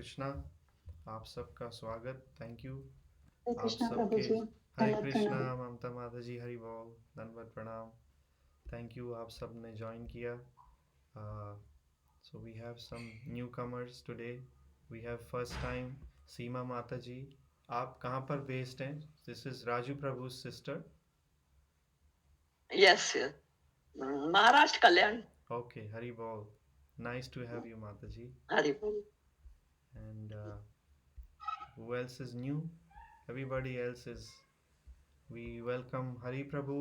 कृष्णा। आप सबका स्वागत। Thank you. हरे आप कृष्णा प्रभु सबके जी। हरे दंडवत कृष्णा। प्रणाम। ममता माता जी हरि बोल। धन्यवाद प्रणाम। थैंक यू आप सब ने ज्वाइन किया। So we have some newcomers today. We have first time Seema माता जी। आप कहाँ पर बेस्ड हैं? This is Raju Prabhu sister. Yes, Maharashtra Kalyan. Okay, Hari बोल। नाइस टू हैव यू माता जी। Haribol. And who else is new? Everybody else is. We welcome Hari Prabhu,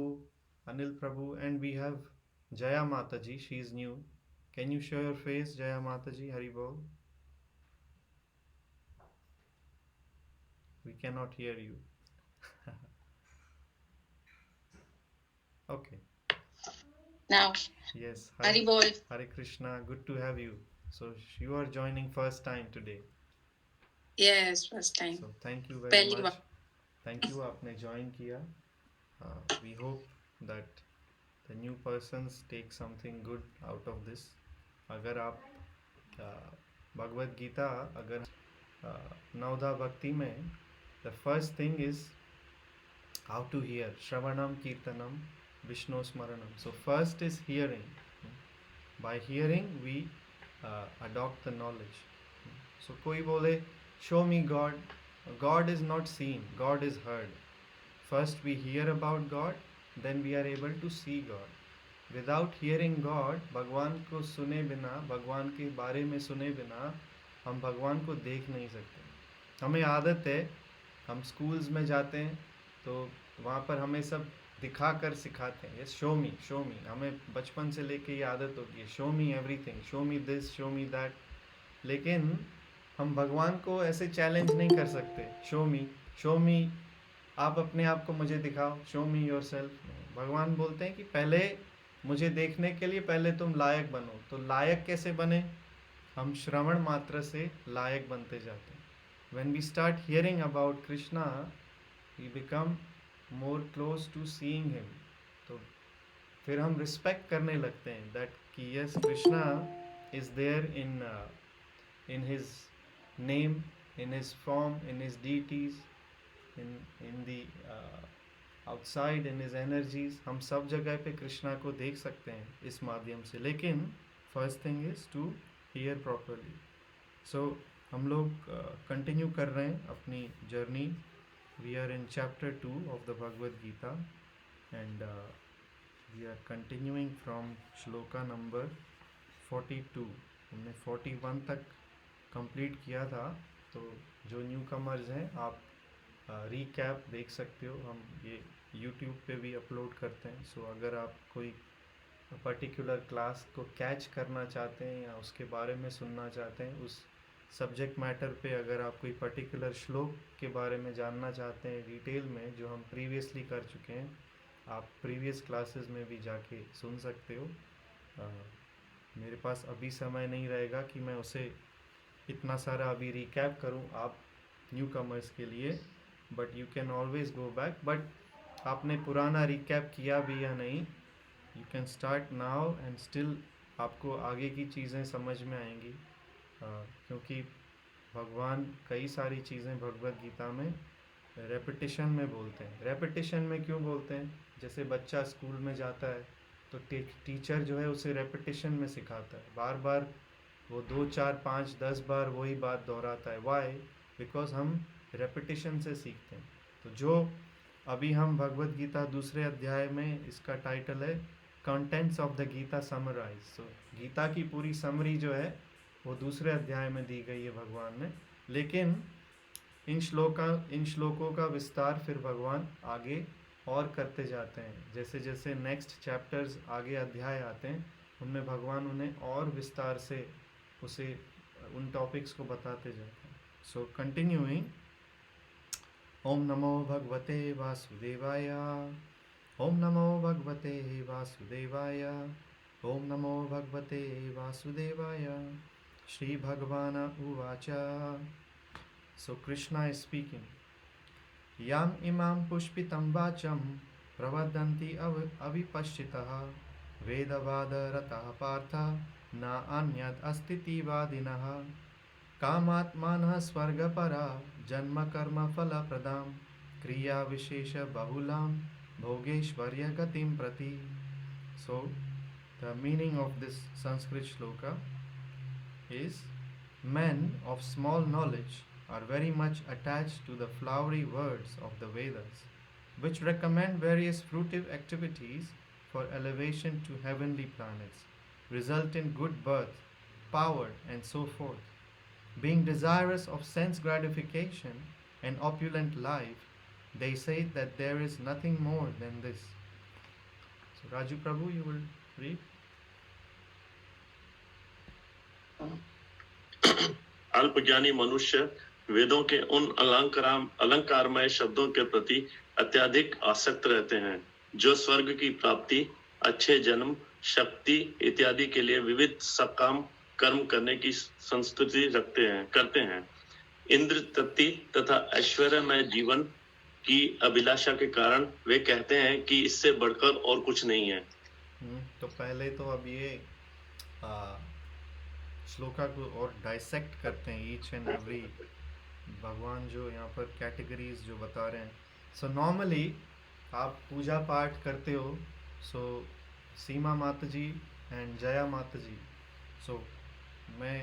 Anil Prabhu, and we have Jaya Mataji. She is new. Can you show your face, Jaya Mataji? Hari Bol. We cannot hear you. Okay. Now, Yes. Hari Bol. Hare Krishna. Good to have you. So you are joining first time today. Yes, first time. So thank you very पहली much. Bar. Thank you. आपने join किया. We hope that the new persons take something good out of this. अगर आप भगवत गीता अगर नवधा भक्ति में the first thing is how to hear shravanam kirtanam vishnu smaranam. So first is hearing. By hearing we adopt the knowledge. So कोई बोले show me God. God is not seen, God is heard. First we hear about God, then we are able to see God. Without hearing God, भगवान को सुने बिना, भगवान के बारे में सुने बिना हम भगवान को देख नहीं सकते। हमें आदत है, हम स्कूल्स में जाते हैं तो वहाँ पर हमें सब दिखा कर सिखाते हैं, ये शो मी शो मी। हमें बचपन से लेके ये आदत होती है, show me everything, show me this, show me that. लेकिन हम भगवान को ऐसे चैलेंज नहीं कर सकते, शो मी, आप अपने आप को मुझे दिखाओ, शो मी योर सेल्फ। भगवान बोलते हैं कि पहले मुझे देखने के लिए पहले तुम लायक बनो। तो लायक कैसे बने? हम श्रवण मात्र से लायक बनते जाते हैं। When we start hearing about Krishna, we become more close to seeing him. तो फिर हम रिस्पेक्ट करने लगते हैं दैट कि yes Krishna is there in his name, in his form, in his deities, in the outside, in his energies. हम सब जगह पे कृष्णा को देख सकते हैं इस माध्यम से। लेकिन first thing is to hear properly. So हम लोग कंटिन्यू कर रहे हैं अपनी journey. We are in chapter 2 of the Bhagavad Gita and we are continuing from shloka number 42। हमने 41 तक कंप्लीट किया था। तो जो न्यू कमर्स हैं, आप रीकैप देख सकते हो। हम ये यूट्यूब पे भी अपलोड करते हैं। सो अगर आप कोई पर्टिकुलर क्लास को कैच करना चाहते हैं या उसके बारे में सुनना चाहते हैं, उस सब्जेक्ट मैटर पे अगर आप कोई पर्टिकुलर श्लोक के बारे में जानना चाहते हैं डिटेल में, जो हम प्रीवियसली कर चुके हैं, आप प्रीवियस क्लासेस में भी जाके सुन सकते हो। मेरे पास अभी समय नहीं रहेगा कि मैं उसे इतना सारा अभी रिकैप करूं आप न्यू कमर्स के लिए, but you can always go back. But आपने पुराना रिकैप किया भी या नहीं, you can start now and still आपको आगे की चीज़ें समझ में आएंगी। क्योंकि भगवान कई सारी चीज़ें भगवद गीता में रेपिटिशन में बोलते हैं। रेपिटिशन में क्यों बोलते हैं? जैसे बच्चा स्कूल में जाता है तो टीचर जो है उसे रेपिटिशन में सिखाता है, बार बार वो 2 4 5 10 बार वही बात दोहराता है। वाई? बिकॉज हम रेपिटिशन से सीखते हैं। तो जो अभी हम भगवद गीता दूसरे अध्याय में, इसका टाइटल है contents of the Gita summarise. So Gita की पूरी समरी जो है वो दूसरे अध्याय में दी गई है भगवान ने। लेकिन इन श्लोकों का विस्तार फिर भगवान आगे और करते जाते हैं। जैसे जैसे नेक्स्ट चैप्टर्स आगे अध्याय आते हैं, उनमें भगवान उन्हें और विस्तार से उसे उन टॉपिक्स को बताते जाते हैं। सो कंटिन्यूइंग, ओम नमो भगवते वासुदेवाय, ओम नमो भगवते वासुदेवाय, ओम नमो भगवते वासुदेवाय। श्री भगवान उवाच। सो कृष्णा इज स्पीकिंग। याम इमाम पुष्पितं वाचम प्रवदन्ति अविपश्चितः वेदवादरतः पार्थ न अन्यत् अस्तीतिवादिनः कामात्मानः स्वर्गपरा जन्म कर्म फलप्रदां क्रिया विशेष बहुलां भोगेश्वर्य गतिं प्रति. So the meaning of this Sanskrit shloka is, men of small knowledge are very much attached to the flowery words of the Vedas, which recommend various fruitive activities for elevation to heavenly planets, result in good birth, power, and so forth. Being desirous of sense gratification and opulent life, they say that there is nothing more than this. So, Raju Prabhu, you will read. अल्पज्ञानी मनुष्य वेदों के उन अलंकारमय शब्दों के प्रति अत्यधिक आसक्त रहते हैं जो स्वर्ग की प्राप्ति, अच्छे जन्म, शक्ति इत्यादि के लिए विविध सकाम कर्म करने की संस्तुति करते हैं. इंद्र तृप्ति तथा ऐश्वर्यमय जीवन की अभिलाषा के कारण वे कहते हैं कि इससे बढ़कर और कुछ नहीं है. तो पहले तो अब ये श्लोका को और डाइसेक्ट करते हैं, ईच एंड एवरी भगवान जो यहाँ पर कैटेगरीज जो बता रहे हैं. सो नॉर्मली आप पूजा पाठ करते हो, सो सीमा माता जी एंड जया माता जी, सो मैं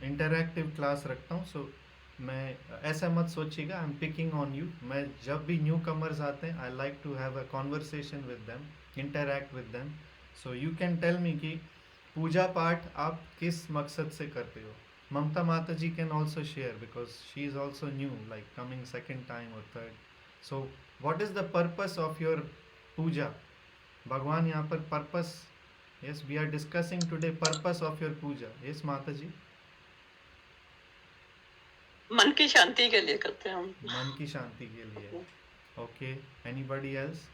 इंटरैक्टिव क्लास रखता हूँ. सो मैं ऐसा मत सोचिएगा I am picking on you. मैं जब भी न्यू कमर्स आते हैं I like to have a conversation with them, interact with them. So you can tell me कि पूजा पाठ आप किस मकसद से करते हो. ममता माता जी can also share because she is also new, like coming second time और third. So what is the purpose of your puja? भगवान यहाँ पर purpose, yes we are discussing today purpose of your puja. Yes माता जी. मन की शांति के लिए करते हैं हम. मन की शांति के लिए. Okay, anybody else?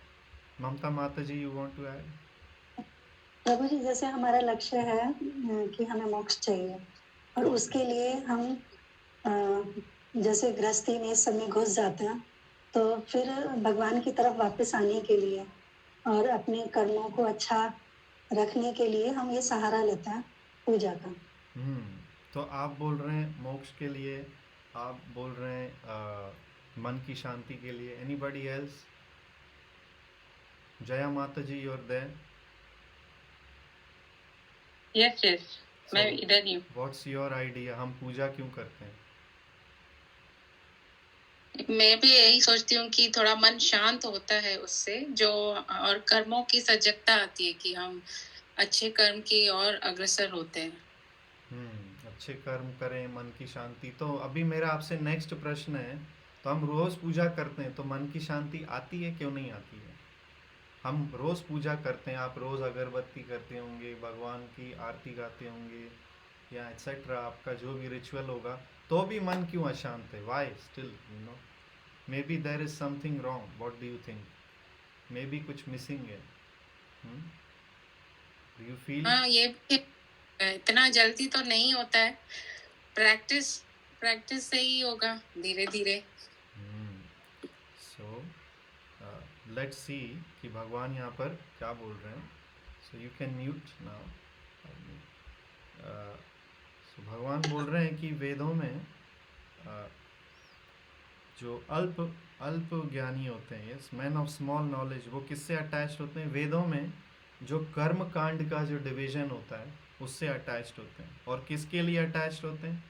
ममता माता जी, यू वांट टू ऐड? प्रभु जी, जैसे हमारा लक्ष्य है कि हमें मोक्ष चाहिए और उसके लिए हम जैसे गृहस्थी में इस समय घुस जाते हैं, तो फिर भगवान की तरफ वापस आने के लिए और अपने कर्मों को अच्छा रखने के लिए हम ये सहारा लेते हैं पूजा का. तो आप बोल रहे हैं मोक्ष के लिए, आप बोल रहे हैं मन की शांति के लिए. Anybody else? जया माता जी, यू आर देयर? Yes, मैं इधर ही हूँ. व्हाट्स योर आइडिया, हम पूजा क्यों करते हैं? मैं भी यही सोचती हूँ कि थोड़ा मन शांत होता है उससे, जो और कर्मों की सजगता आती है कि हम अच्छे कर्म की ओर अग्रसर होते हैं. अच्छे कर्म करें, मन की शांति. तो अभी मेरा आपसे नेक्स्ट प्रश्न है, तो हम रोज पूजा करते हैं तो मन की शांति आती है, क्यों नहीं आती है? हम रोज पूजा करते हैं, आप रोज अगरबत्ती करते होंगे, भगवान की आरती गाते होंगे या एक्सेट्रा, आपका जो भी रिचुअल होगा, तो भी मन क्यों अशांत है? Why still, you know, maybe there is something wrong. What do you think? Maybe कुछ मिसिंग है. Do you feel? हाँ, ये इतना जल्दी तो नहीं होता है. प्रैक्टिस से ही होगा, धीरे धीरे. सो लेट्स सी कि भगवान यहाँ पर क्या बोल रहे हैं. So you can mute now. So भगवान बोल रहे हैं कि वेदों में जो अल्प ज्ञानी होते हैं, yes, man of small knowledge, वो किससे अटैच्ड होते हैं? वेदों में जो कर्म कांड का जो डिवीजन होता है उससे अटैच्ड होते हैं. और किसके लिए अटैच्ड होते हैं?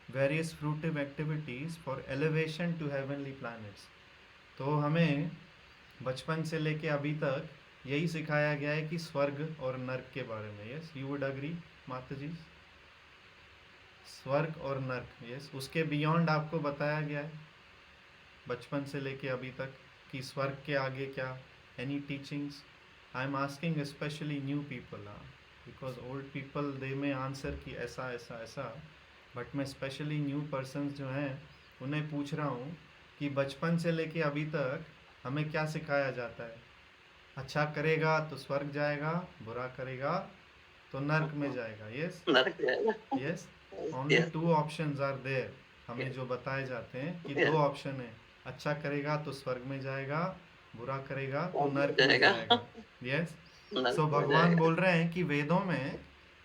Various fruitive activities for elevation to heavenly planets. तो हमें बचपन से लेके अभी तक यही सिखाया गया है कि स्वर्ग और नर्क के बारे में. यस, यू वुड अग्री माता जी? स्वर्ग और नर्क, यस, उसके बियॉन्ड आपको बताया गया है बचपन से लेके अभी तक कि स्वर्ग के आगे क्या? Any teachings? I am asking specially new people, because old people they में आंसर कि ऐसा ऐसा ऐसा, बट मैं स्पेशली न्यू पर्सन्स जो हैं उन्हें पूछ रहा हूँ कि बचपन से लेके अभी तक हमें क्या सिखाया जाता है? अच्छा करेगा तो स्वर्ग जाएगा, बुरा करेगा तो नर्क में जाएगा. यस, नरक जाएगा. Yes, only 2 options are there. हमें जो बताए जाते हैं कि 2 ऑप्शन है, अच्छा करेगा तो स्वर्ग में जाएगा, बुरा करेगा तो नर्क में जाएगा. यस, सो भगवान बोल रहे हैं कि वेदों में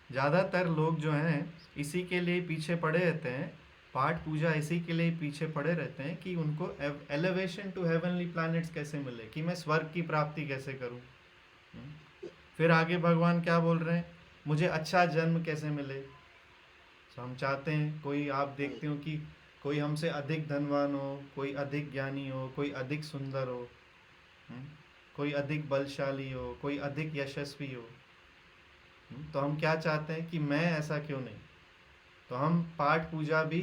ज़्यादातर लोग जो हैं इसी के लिए पीछे पड़े रहते हैं पाठ पूजा इसी के लिए पीछे पड़े रहते हैं कि उनको एलिवेशन टू हेवनली प्लैनेट्स कैसे मिले, कि मैं स्वर्ग की प्राप्ति कैसे करूं। फिर आगे भगवान क्या बोल रहे हैं, मुझे अच्छा जन्म कैसे मिले। तो हम चाहते हैं, कोई आप देखते हो कि कोई हमसे अधिक धनवान हो, कोई अधिक ज्ञानी हो, कोई अधिक सुंदर हो, कोई अधिक बलशाली हो, कोई अधिक यशस्वी हो, तो हम क्या चाहते हैं कि मैं ऐसा क्यों नहीं। तो हम पाठ पूजा भी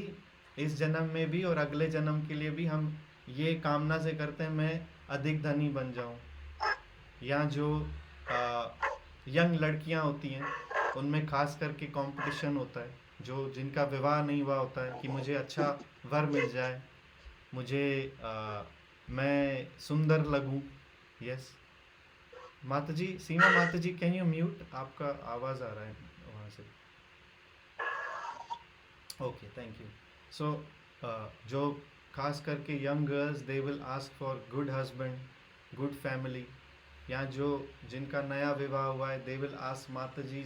इस जन्म में भी और अगले जन्म के लिए भी हम ये कामना से करते हैं, मैं अधिक धनी बन जाऊं। या जो यंग लड़कियां होती हैं उनमें खास करके कंपटीशन होता है, जो जिनका विवाह नहीं हुआ होता है, कि मुझे अच्छा वर मिल जाए, मुझे मैं सुंदर लगूं। यस माता जी, सीमा माता जी, कैन यू म्यूट, आपका आवाज़ आ रहा है वहाँ से। Okay, thank you. सो जो खास करके young girls, they will ask for good husband, good family. या जो जिनका नया विवाह हुआ है, दे विल आस्क माता जी,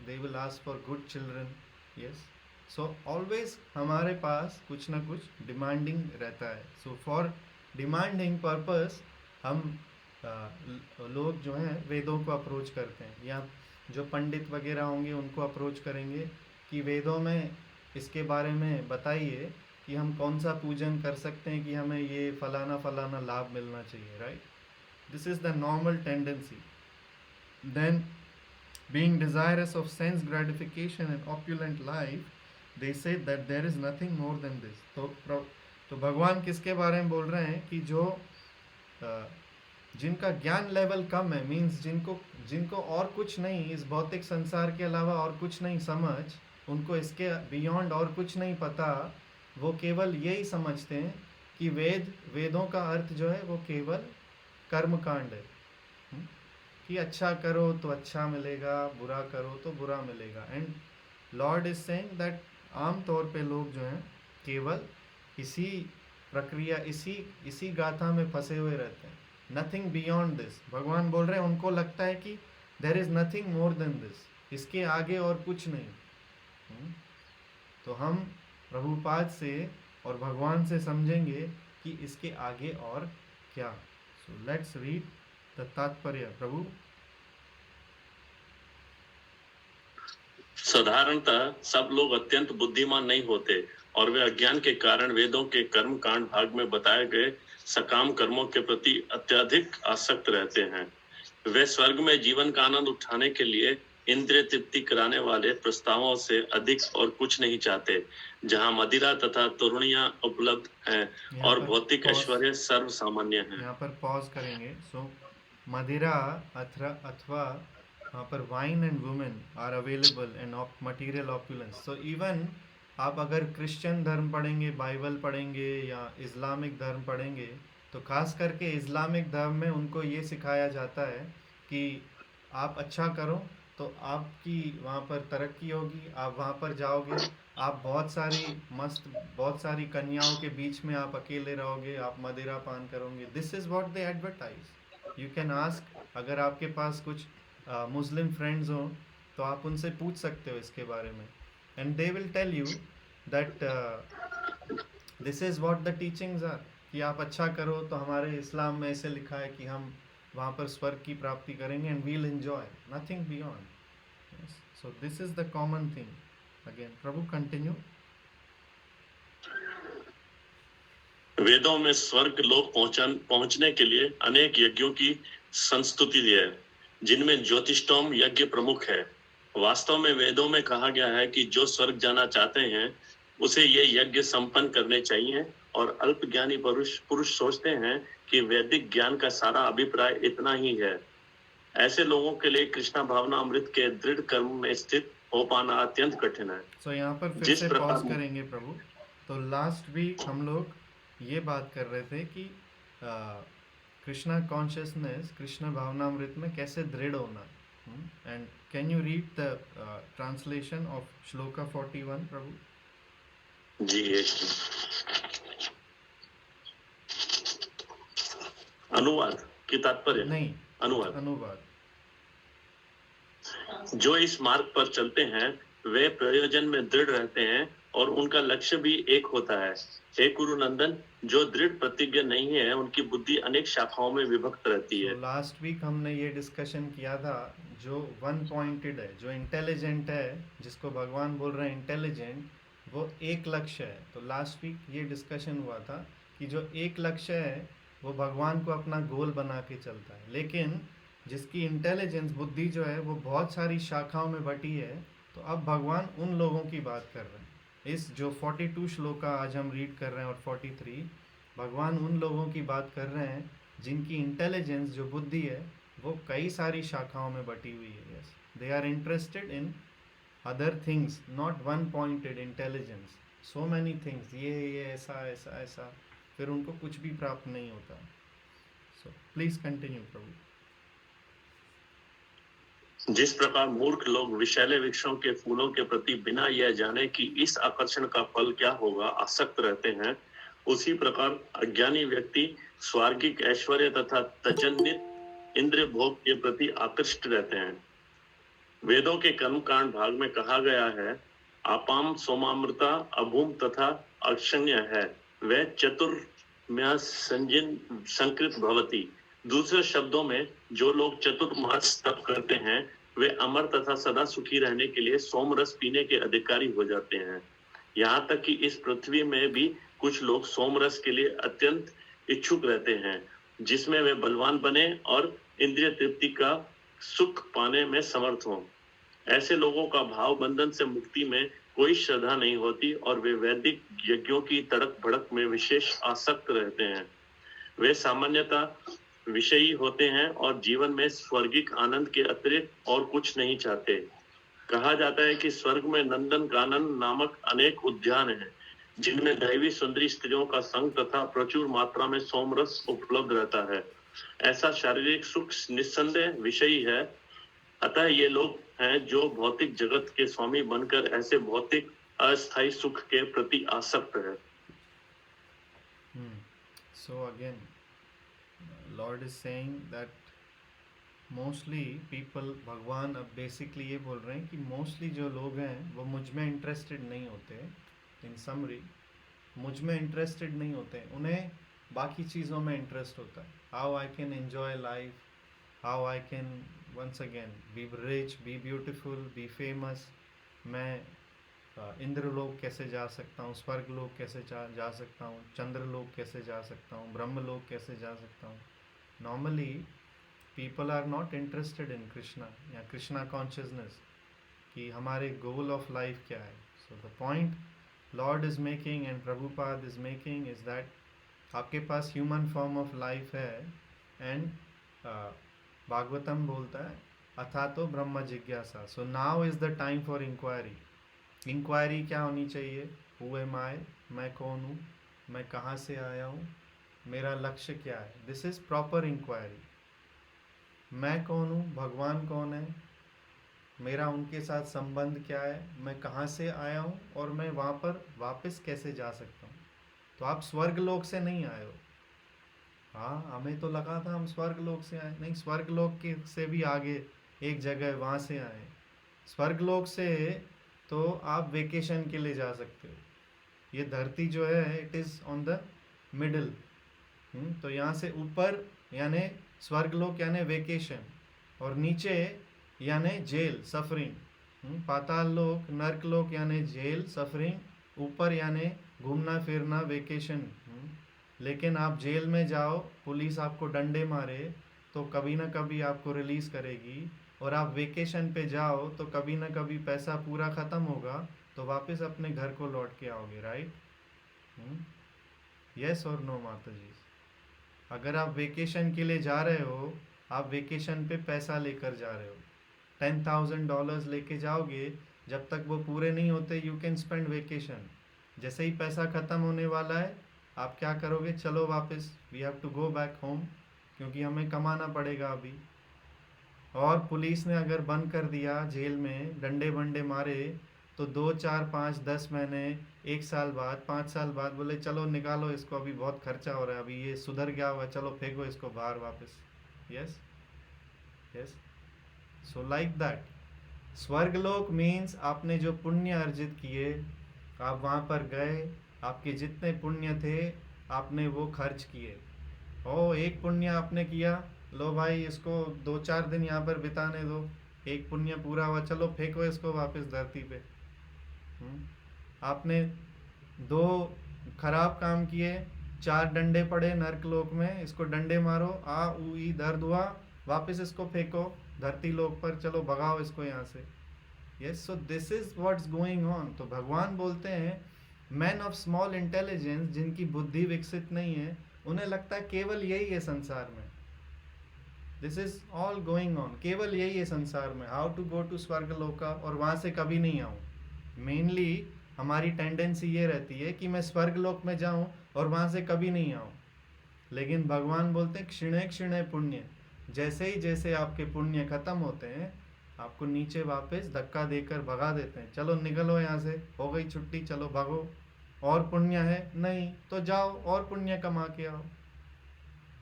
they will ask for good children. Yes, so always हमारे पास कुछ ना कुछ डिमांडिंग रहता है। सो फॉर डिमांडिंग पर्पस हम लोग जो हैं वेदों को अप्रोच करते हैं, या जो पंडित वगैरह होंगे उनको अप्रोच करेंगे कि वेदों में इसके बारे में बताइए कि हम कौन सा पूजन कर सकते हैं कि हमें ये फलाना फलाना लाभ मिलना चाहिए, right. This is the normal tendency. Then being desirous of sense gratification and opulent life, they say that there is nothing more than this. तो भगवान किसके बारे में बोल रहे हैं कि जो जिनका ज्ञान लेवल कम है, मीन्स जिनको और कुछ नहीं, इस भौतिक संसार के अलावा और कुछ नहीं समझ, उनको इसके बियॉन्ड और कुछ नहीं पता, वो केवल यही समझते हैं कि वेदों का अर्थ जो है वो केवल कर्मकांड है, कि अच्छा करो तो अच्छा मिलेगा, बुरा करो तो बुरा मिलेगा। And Lord is saying that आम तौर पे लोग जो हैं केवल इसी प्रक्रिया, इसी गाथा में फंसे हुए रहते हैं, नथिंग बियॉन्ड दिस। भगवान बोल रहे हैं उनको लगता है कि there is nothing more than this, इसके आगे और कुछ नहीं। तो हम प्रभुपाद से और भगवान से समझेंगे कि इसके आगे और क्या। सो लेट्स रीड द तात्पर्य। प्रभु, साधारणतः सब लोग अत्यंत बुद्धिमान नहीं होते और वे अज्ञान के कारण वेदों के कर्म कांड भाग में बताए गए सकाम कर्मों के प्रति अत्यधिक आसक्त रहते हैं। वे स्वर्ग में जीवन का आनंद उठाने के लिए इंद्रिय तृप्ति कराने वाले प्रस्तावों से अधिक और कुछ नहीं चाहते, जहां मदिरा तथा तरुणियां उपलब्ध हैं और भौतिक ऐश्वर्य सर्व सामान्य है। यहाँ पर पॉज करेंगे। सो मदिरा अथवा यहाँ पर wine and women are available and material opulence. So even आप अगर क्रिश्चियन धर्म पढ़ेंगे, बाइबल पढ़ेंगे या इस्लामिक धर्म पढ़ेंगे, तो खास करके इस्लामिक धर्म में उनको ये सिखाया जाता है कि आप अच्छा करो तो आपकी वहाँ पर तरक्की होगी, आप वहाँ पर जाओगे, आप बहुत सारी कन्याओं के बीच में आप अकेले रहोगे, आप मदिरा पान करोगे। This is what they advertise. You can ask, अगर आपके पास कुछ मुस्लिम फ्रेंड्स हो तो आप उनसे पूछ सकते हो इसके बारे में, and they will tell you that this is what the teachings are, कि आप अच्छा करो तो हमारे इस्लाम में ऐसे लिखा है कि हम वहाँ पर स्वर्ग की प्राप्ति करेंगे, and we'll enjoy, nothing beyond. So this is the common thing. Again प्रभु कंटिन्यू। वेदों में स्वर्ग लोक पहुंचने के लिए अनेक यज्ञों की संस्तुति है, जिनमें ज्योतिष्टोम यज्ञ प्रमुख है। वास्तव में वेदों में कहा गया है कि जो स्वर्ग जाना चाहते हैं उसे ये यज्ञ संपन्न करने चाहिए, और अल्पज्ञानी पुरुष सोचते हैं कि वैदिक ज्ञान का सारा अभिप्राय इतना ही है। ऐसे लोगों के लिए कृष्णा भावना अमृत के दृढ़ कर्म में स्थित हो पाना अत्यंत कठिन है। सो यहाँ पर फिर से पॉज करेंगे प्रभु। तो लास्ट वीक हम लोग ये बात कर रहे थे कि कृष्णा कॉन्शियसनेस, कृष्ण भावनामृत में कैसे दृढ़ होना। And can you read the translation of shloka 41 प्रभु? जी, अनुवाद की तात्पर्य नहीं, अनुवाद। जो इस मार्ग पर चलते हैं वे प्रयोजन में दृढ़ रहते हैं और उनका लक्ष्य भी एक होता है। हे गुरु नंदन, जो दृढ़ प्रतिज्ञ नहीं है उनकी बुद्धि अनेक शाखाओं में विभक्त रहती है। लास्ट वीक हमने ये डिस्कशन किया था, जो वन पॉइंटेड है, जो इंटेलिजेंट है, जिसको भगवान बोल रहे हैं इंटेलिजेंट, वो एक लक्ष्य है। तो लास्ट वीक ये डिस्कशन हुआ था कि जो एक लक्ष्य है वो भगवान को अपना गोल बना के चलता है, लेकिन जिसकी इंटेलिजेंस, बुद्धि जो है, वो बहुत सारी शाखाओं में बटी है। तो अब भगवान उन लोगों की बात कर रहे हैं। इस जो 42 श्लोका आज हम रीड कर रहे हैं और 43, भगवान उन लोगों की बात कर रहे हैं जिनकी इंटेलिजेंस, जो बुद्धि है, वो कई सारी शाखाओं में बटी हुई है। Yes, they are interested in other things, not one pointed intelligence, so many things, ये ऐसा ऐसा ऐसा, फिर उनको कुछ भी प्राप्त नहीं होता। सो प्लीज कंटिन्यू प्रभु। जिस प्रकार मूर्ख लोग विषैले वृक्षों के फूलों के प्रति बिना यह जाने कि इस आकर्षण का फल क्या होगा आसक्त रहते हैं, उसी प्रकार अज्ञानी व्यक्ति स्वर्गिक ऐश्वर्य तथा तजन्नित इंद्रिय भोग के प्रति आकृष्ट रहते हैं। वेदों के कर्मकांड भाग में कहा गया है, आपाम सोमामृता अभूम तथा अक्षण्य है, वह चतुर्म्या संजिन संकृत भवती। दूसरे शब्दों में, जो लोग चतुर्मास तप करते हैं वे अमर तथा सदा सुखी रहने के लिए सोमरस पीने के अधिकारी हो जाते हैं। यहाँ तक कि इस पृथ्वी में भी कुछ लोग सोमरस के लिए अत्यंत इच्छुक रहते हैं, जिसमें वे बलवान बने और इंद्रिय तृप्ति का सुख पाने में समर्थ हों। ऐसे लोगों का भाव बंधन से मुक्ति में कोई श्रद्धा नहीं होती और वे वैदिक यज्ञों की तड़क भड़क में विशेष आसक्त रहते हैं। वे सामान्यतः विषयी होते हैं और जीवन में स्वर्गिक आनंद के अतिरिक्त और कुछ नहीं चाहते। कहा जाता है कि स्वर्ग में नंदन कानन नामक अनेक उद्यान हैं, जिनमें दैवी सुंदरी स्त्रियों का संग तथा प्रचुर मात्रा में सोमरस उपलब्ध रहता है। ऐसा शारीरिक सुख निस्संदेह विषयी है। अतः ये लोग हैं जो भौतिक जगत के स्वामी बनकर ऐसे भौतिक अस्थायी सुख के प्रति आसक्त है। So again, Lord is saying that mostly people, भगवान अब बेसिकली ये बोल रहे हैं कि मोस्टली जो लोग हैं वो मुझ में इंटरेस्टेड नहीं होते। इन समरी, मुझ में इंटरेस्टेड नहीं होते, उन्हें बाकी चीज़ों में इंटरेस्ट होता है। How I can enjoy life, how I can once again be rich, be beautiful, be famous. मैं इंद्रलोक कैसे जा सकता हूँ, स्वर्गलोक कैसे जा सकता हूँ, चंद्रलोक कैसे जा सकता हूँ, ब्रह्मलोक कैसे जा सकता हूँ। Normally people are not interested in Krishna या कृष्णा कॉन्शियसनेस, कि हमारे गोल ऑफ लाइफ क्या है। So the point lord is making and Prabhupada is making is that आपके पास ह्यूमन फॉर्म ऑफ लाइफ है, एंड भागवतम बोलता है अथा तो ब्रह्म जिज्ञासा। So now is the time for inquiry. Inquiry क्या होनी चाहिए? हु एम आई, मैं कौन हूँ, मैं कहाँ से आया हूँ, मेरा लक्ष्य क्या है। This is proper inquiry. मैं कौन हूँ, भगवान कौन है, मेरा उनके साथ संबंध क्या है, मैं कहाँ से आया हूँ और मैं वहाँ पर वापस कैसे जा सकता हूँ। तो आप स्वर्ग लोक से नहीं आए हो। हाँ, हमें तो लगा था हम स्वर्ग लोक से आए, नहीं, स्वर्ग लोक के से भी आगे एक जगह, वहाँ से आए। स्वर्ग लोक से तो आप वेकेशन के लिए जा सकते हो। ये धरती जो है it is on the middle. तो यहाँ से ऊपर यानी स्वर्गलोक यानी वेकेशन, और नीचे यानी जेल, सफरिंग। पाताल लोक, नर्क लोक यानी जेल, सफरिंग, ऊपर यानी घूमना फिरना, वेकेशन। लेकिन आप जेल में जाओ, पुलिस आपको डंडे मारे तो कभी ना कभी आपको रिलीज़ करेगी, और आप वेकेशन पे जाओ तो कभी ना कभी पैसा पूरा ख़त्म होगा तो वापस अपने घर को लौट के आओगे। राइट? यस और नो माता जी? अगर आप वेकेशन के लिए जा रहे हो, आप वेकेशन पे पैसा लेकर जा रहे हो, $10,000 लेके जाओगे, जब तक वो पूरे नहीं होते यू कैन स्पेंड वेकेशन। जैसे ही पैसा ख़त्म होने वाला है आप क्या करोगे? चलो वापस, we have to go back home, क्योंकि हमें कमाना पड़ेगा अभी। और पुलिस ने अगर बंद कर दिया, जेल में डंडे बंडे मारे, तो 2, 4, 5, 10 महीने, 1 साल बाद, 5 साल बाद बोले चलो निकालो इसको, अभी बहुत खर्चा हो रहा है, अभी ये सुधर गया हुआ, चलो फेंको इसको बाहर वापस। Yes yes. So like that स्वर्गलोक मीन्स आपने जो पुण्य अर्जित किए, आप वहाँ पर गए, आपके जितने पुण्य थे आपने वो खर्च किए। ओ एक पुण्य आपने किया, लो भाई इसको 2-4 दिन यहाँ पर बिताने दो, एक पुण्य पूरा हुआ, चलो फेंको इसको वापस धरती पे। आपने 2 खराब काम किए, 4 डंडे पड़े नर्क लोक में, इसको डंडे मारो, आ ऊ ई दर्द हुआ, वापस इसको फेंको धरती लोक पर, चलो भगाओ इसको यहाँ से। Yes, so this is what's going on. तो भगवान बोलते हैं मैन ऑफ स्मॉल इंटेलिजेंस, जिनकी बुद्धि विकसित नहीं है, उन्हें लगता है केवल यही है संसार में, this is all going on, केवल यही है संसार में, हाउ टू गो टू स्वर्ग लोका, और वहाँ से कभी नहीं आऊँ। मेनली हमारी टेंडेंसी ये रहती है कि मैं स्वर्ग लोक में जाऊं और वहां से कभी नहीं आऊं। लेकिन भगवान बोलते हैं क्षिणे क्षिणे पुण्य, जैसे ही जैसे आपके पुण्य खत्म होते हैं आपको नीचे वापस धक्का देकर भगा देते हैं, चलो निकलो यहाँ से, हो गई छुट्टी, चलो भागो, और पुण्य है नहीं तो जाओ और पुण्य कमा के आओ।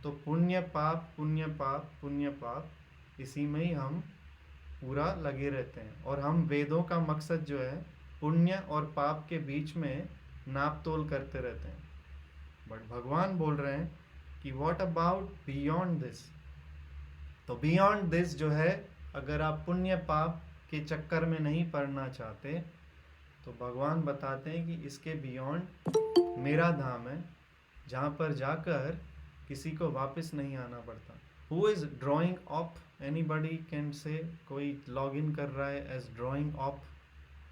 तो पुण्य पाप पुण्य पाप पुण्य पाप, इसी में ही हम पूरा लगे रहते हैं। और हम वेदों का मकसद जो है पुण्य और पाप के बीच में नाप तोल करते रहते हैं। बट भगवान बोल रहे हैं कि व्हाट अबाउट बियॉन्ड दिस। तो बियॉन्ड दिस जो है, अगर आप पुण्य पाप के चक्कर में नहीं पड़ना चाहते तो भगवान बताते हैं कि इसके बियॉन्ड मेरा धाम है, जहाँ पर जाकर किसी को वापस नहीं आना पड़ता। Who is drawing off, anybody can say, कोई लॉग इन कर रहा है as drawing off,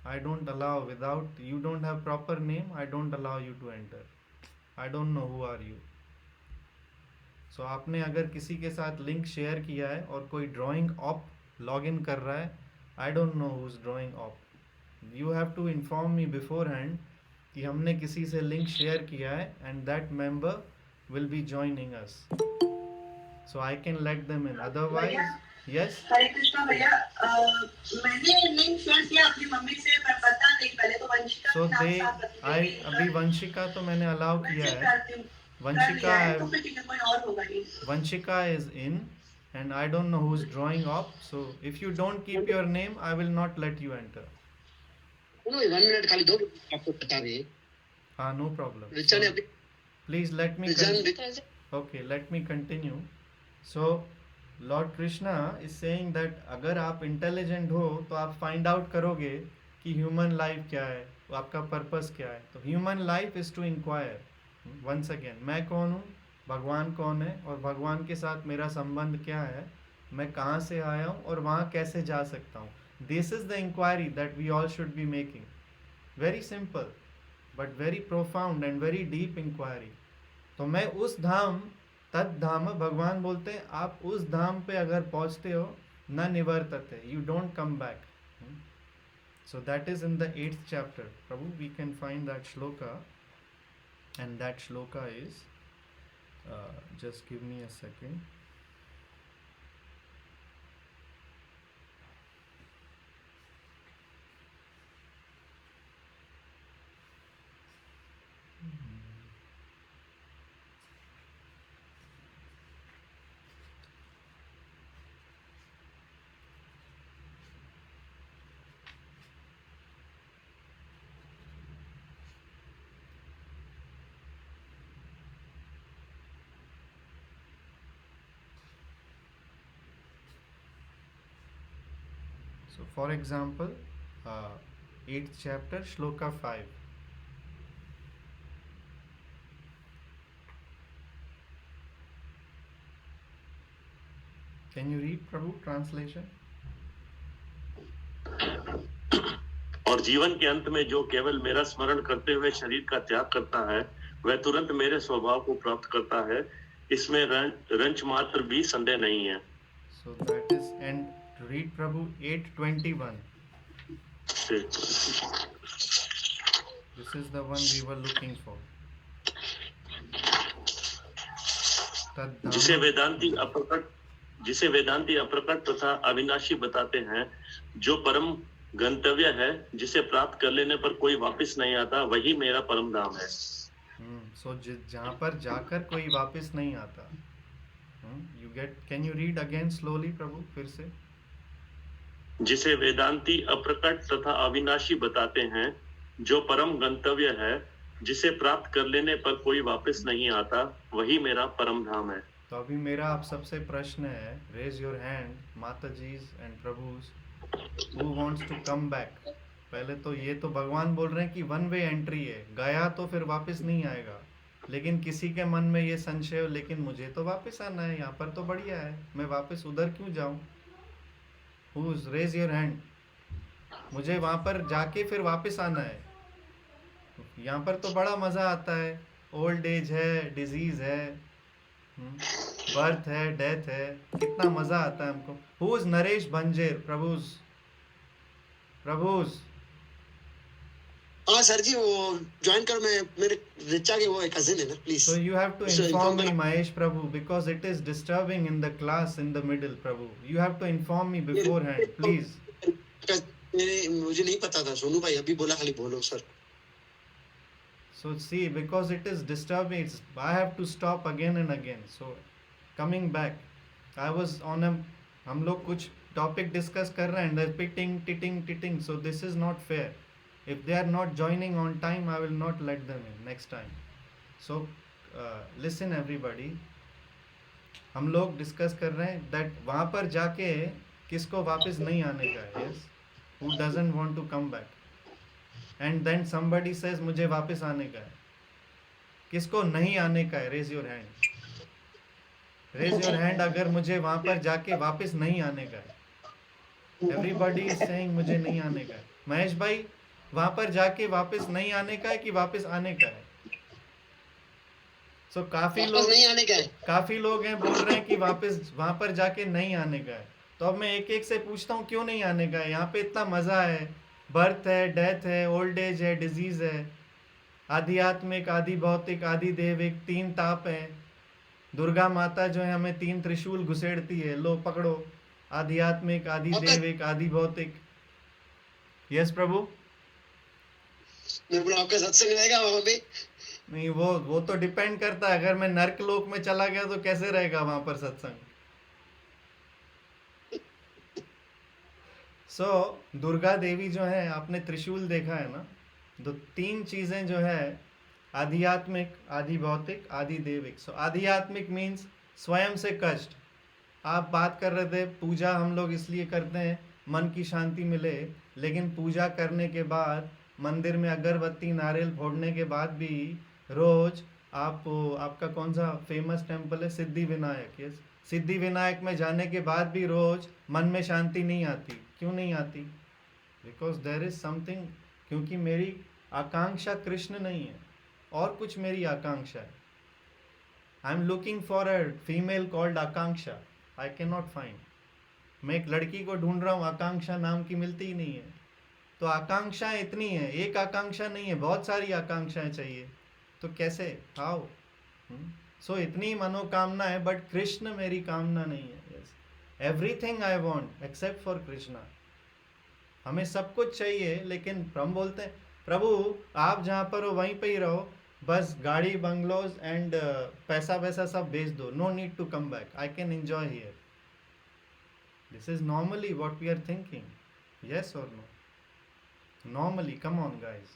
I don't allow, without you don't have proper name, I don't allow you to enter. I don't know who are you. So आपने अगर किसी के साथ link share किया है और कोई ड्राइंग ऑप लॉग इन कर रहा है, I don't know who's drawing op. You have to inform me beforehand कि हमने किसी से लिंक शेयर किया है and that member will be joining us. So I can let them in. Otherwise, yes. हरे कृष्णा भैया, मैंने लिंक शेयर किया अपनी मम्मी से, मैं पता नहीं, पहले तो वंशिका So के they, नाम साथ अभी वंशिका तो मैंने अलाउ किया है, वंशिका तो फिर ठीक है, कोई और होगा ये। Vanshika is in and I don't know who's drawing up, so if you don't keep your name I will not let you enter. No, 1 minute खाली दो, आपको बता दें। हाँ, no problem. रिचा ने So, अपनी please let me okay, let me continue. So Lord Krishna is saying that अगर आप इंटेलिजेंट हो तो आप फाइंड आउट करोगे कि ह्यूमन लाइफ क्या है, आपका पर्पस क्या है। तो human life is to inquire once again, मैं कौन हूँ, भगवान कौन है, और भगवान के साथ मेरा संबंध क्या है, मैं कहाँ से आया हूँ और वहाँ कैसे जा सकता हूँ। This is the inquiry that we all should be making. Very simple but very profound and very deep inquiry. तो मैं उस धाम, तद धाम, भगवान बोलते हैं आप उस धाम पे अगर पहुंचते हो, न निवर्तते, you don't come back. So that is in the 8th chapter. Prabhu, we can find that shloka, and that shloka is just give me a second. So for example, 8th chapter, shloka 5. Can you read, Prabhu, translation? और जीवन के अंत में जो केवल मेरा स्मरण करते हुए शरीर का त्याग करता है, वह तुरंत मेरे स्वभाव को प्राप्त करता है, इसमें रंच मात्र भी संदेह नहीं है। So that is, and read, Prabhu, 8:21. This is the one we were looking for. जिसे वेदांती अप्रकट तथा अविनाशी बताते हैं, जो परम गंतव्य है, जिसे प्राप्त कर लेने पर कोई वापस नहीं आता, वही मेरा परम धाम है। So जहाँ पर जाकर कोई वापस नहीं आता, you get, can you read again slowly, Prabhu, फिर से? जिसे वेदांती अप्रकट तथा अविनाशी बताते हैं, जो परम गंतव्य है, जिसे प्राप्त कर लेने पर कोई वापस नहीं आता, वही मेरा परम धाम है। तो अभी मेरा आप सबसे प्रश्न है, रेज योर हैंड माता जीज एंड प्रभुज, who wants to come back. पहले तो ये तो भगवान बोल रहे हैं कि वन वे एंट्री है, गया तो फिर वापस नहीं आएगा। लेकिन किसी के मन में ये संशय हो, लेकिन मुझे तो वापस आना है, यहाँ पर तो बढ़िया है, मैं वापस उधर क्यों जाऊँ। हुज रेज योर हैंड, मुझे वहाँ पर जाके फिर वापस आना है। यहाँ पर तो बड़ा मज़ा आता है, ओल्ड एज है, डिजीज है, बर्थ है, डेथ है, कितना मज़ा आता है हमको। हुज नरेश भंजेर, प्रभुज। हाँ सर जी, वो ज्वाइन करो, मैं मेरे रिचा के वो एक कजिन है ना, please. So you have to inform me, Mahesh Prabhu, because it is disturbing in the class in the middle, Prabhu. You have to inform me beforehand, please. मुझे नहीं पता था, सोनू भाई अभी बोला, खाली बोलो sir. So see, because it is disturbing, I have to stop again and again. So coming back, I was on a, हम लोग कुछ topic discuss कर रहे हैं, they're titting, so this is not fair. If they are not joining on time, I will not let them in next time. So listen everybody, हम लोग discuss कर रहे हैं that वहाँ पर जाके किसको वापस नहीं आने का है, yes, who doesn't want to come back, and then somebody says मुझे वापस आने का है। किसको नहीं आने का है? Raise your hand, raise your hand अगर मुझे वहाँ पर जाके वापस नहीं आने का है। एवरीबॉडी इज सेइंग मुझे नहीं आने का है। महेश भाई, वहां पर जाके वापस नहीं आने का है कि वापस आने का है? सो काफी लोग हैं बोल रहे हैं कि वापस वहां पर जाके नहीं आने का है। तो अब मैं एक एक से पूछता हूँ क्यों नहीं आने का है? यहाँ पे इतना मजा है, बर्थ है, डेथ है, ओल्ड एज है, डिजीज है, आध्यात्मिक, आदि भौतिक, आदि देविक, 3 ताप है। दुर्गा माता जो है हमें 3 त्रिशूल घुसेड़ती है, लो पकड़ो, आध्यात्मिक, आदि देविक, आदि भौतिक। यस प्रभु, आपका सत्संग रहेगा वहां पे? नहीं, वो तो डिपेंड करता है। अगर मैं नर्क लोक में चला गया तो कैसे रहेगा वहां पर सत्संग। दुर्गा देवी जो है, आपने त्रिशूल देखा है ना, तो 3 चीजें जो है, आध्यात्मिक, आदि भौतिक, आदि देविक। आध्यात्मिक मीन्स स्वयं से कष्ट। आप बात कर रहे थे पूजा हम लोग इसलिए करते हैं मन की शांति मिले, लेकिन पूजा करने के बाद मंदिर में अगरबत्ती नारियल फोड़ने के बाद भी रोज आपका कौन सा फेमस टेम्पल है? सिद्धि विनायक। यस, सिद्धि विनायक में जाने के बाद भी रोज मन में शांति नहीं आती। क्यों नहीं आती? बिकॉज देयर इज समथिंग, क्योंकि मेरी आकांक्षा कृष्ण नहीं है, और कुछ मेरी आकांक्षा है। I am looking for a female called Akanksha, I can not find. मैं एक लड़की को ढूंढ रहा हूँ, आकांक्षा नाम की मिलती ही नहीं है। तो आकांक्षाएं इतनी है, एक आकांक्षा नहीं है, बहुत सारी आकांक्षाएं चाहिए। तो कैसे, हाउ? सो इतनी मनोकामना है, बट कृष्ण मेरी कामना नहीं है। Yes, everything I want except for Krishna. हमें सब कुछ चाहिए, लेकिन हम बोलते हैं प्रभु आप जहाँ पर हो वहीं पे ही रहो, बस गाड़ी बंगलोज एंड पैसा वैसा सब भेज दो, no need to come back, I can enjoy here. This is normally what we are thinking, yes और no? Normally, come on guys,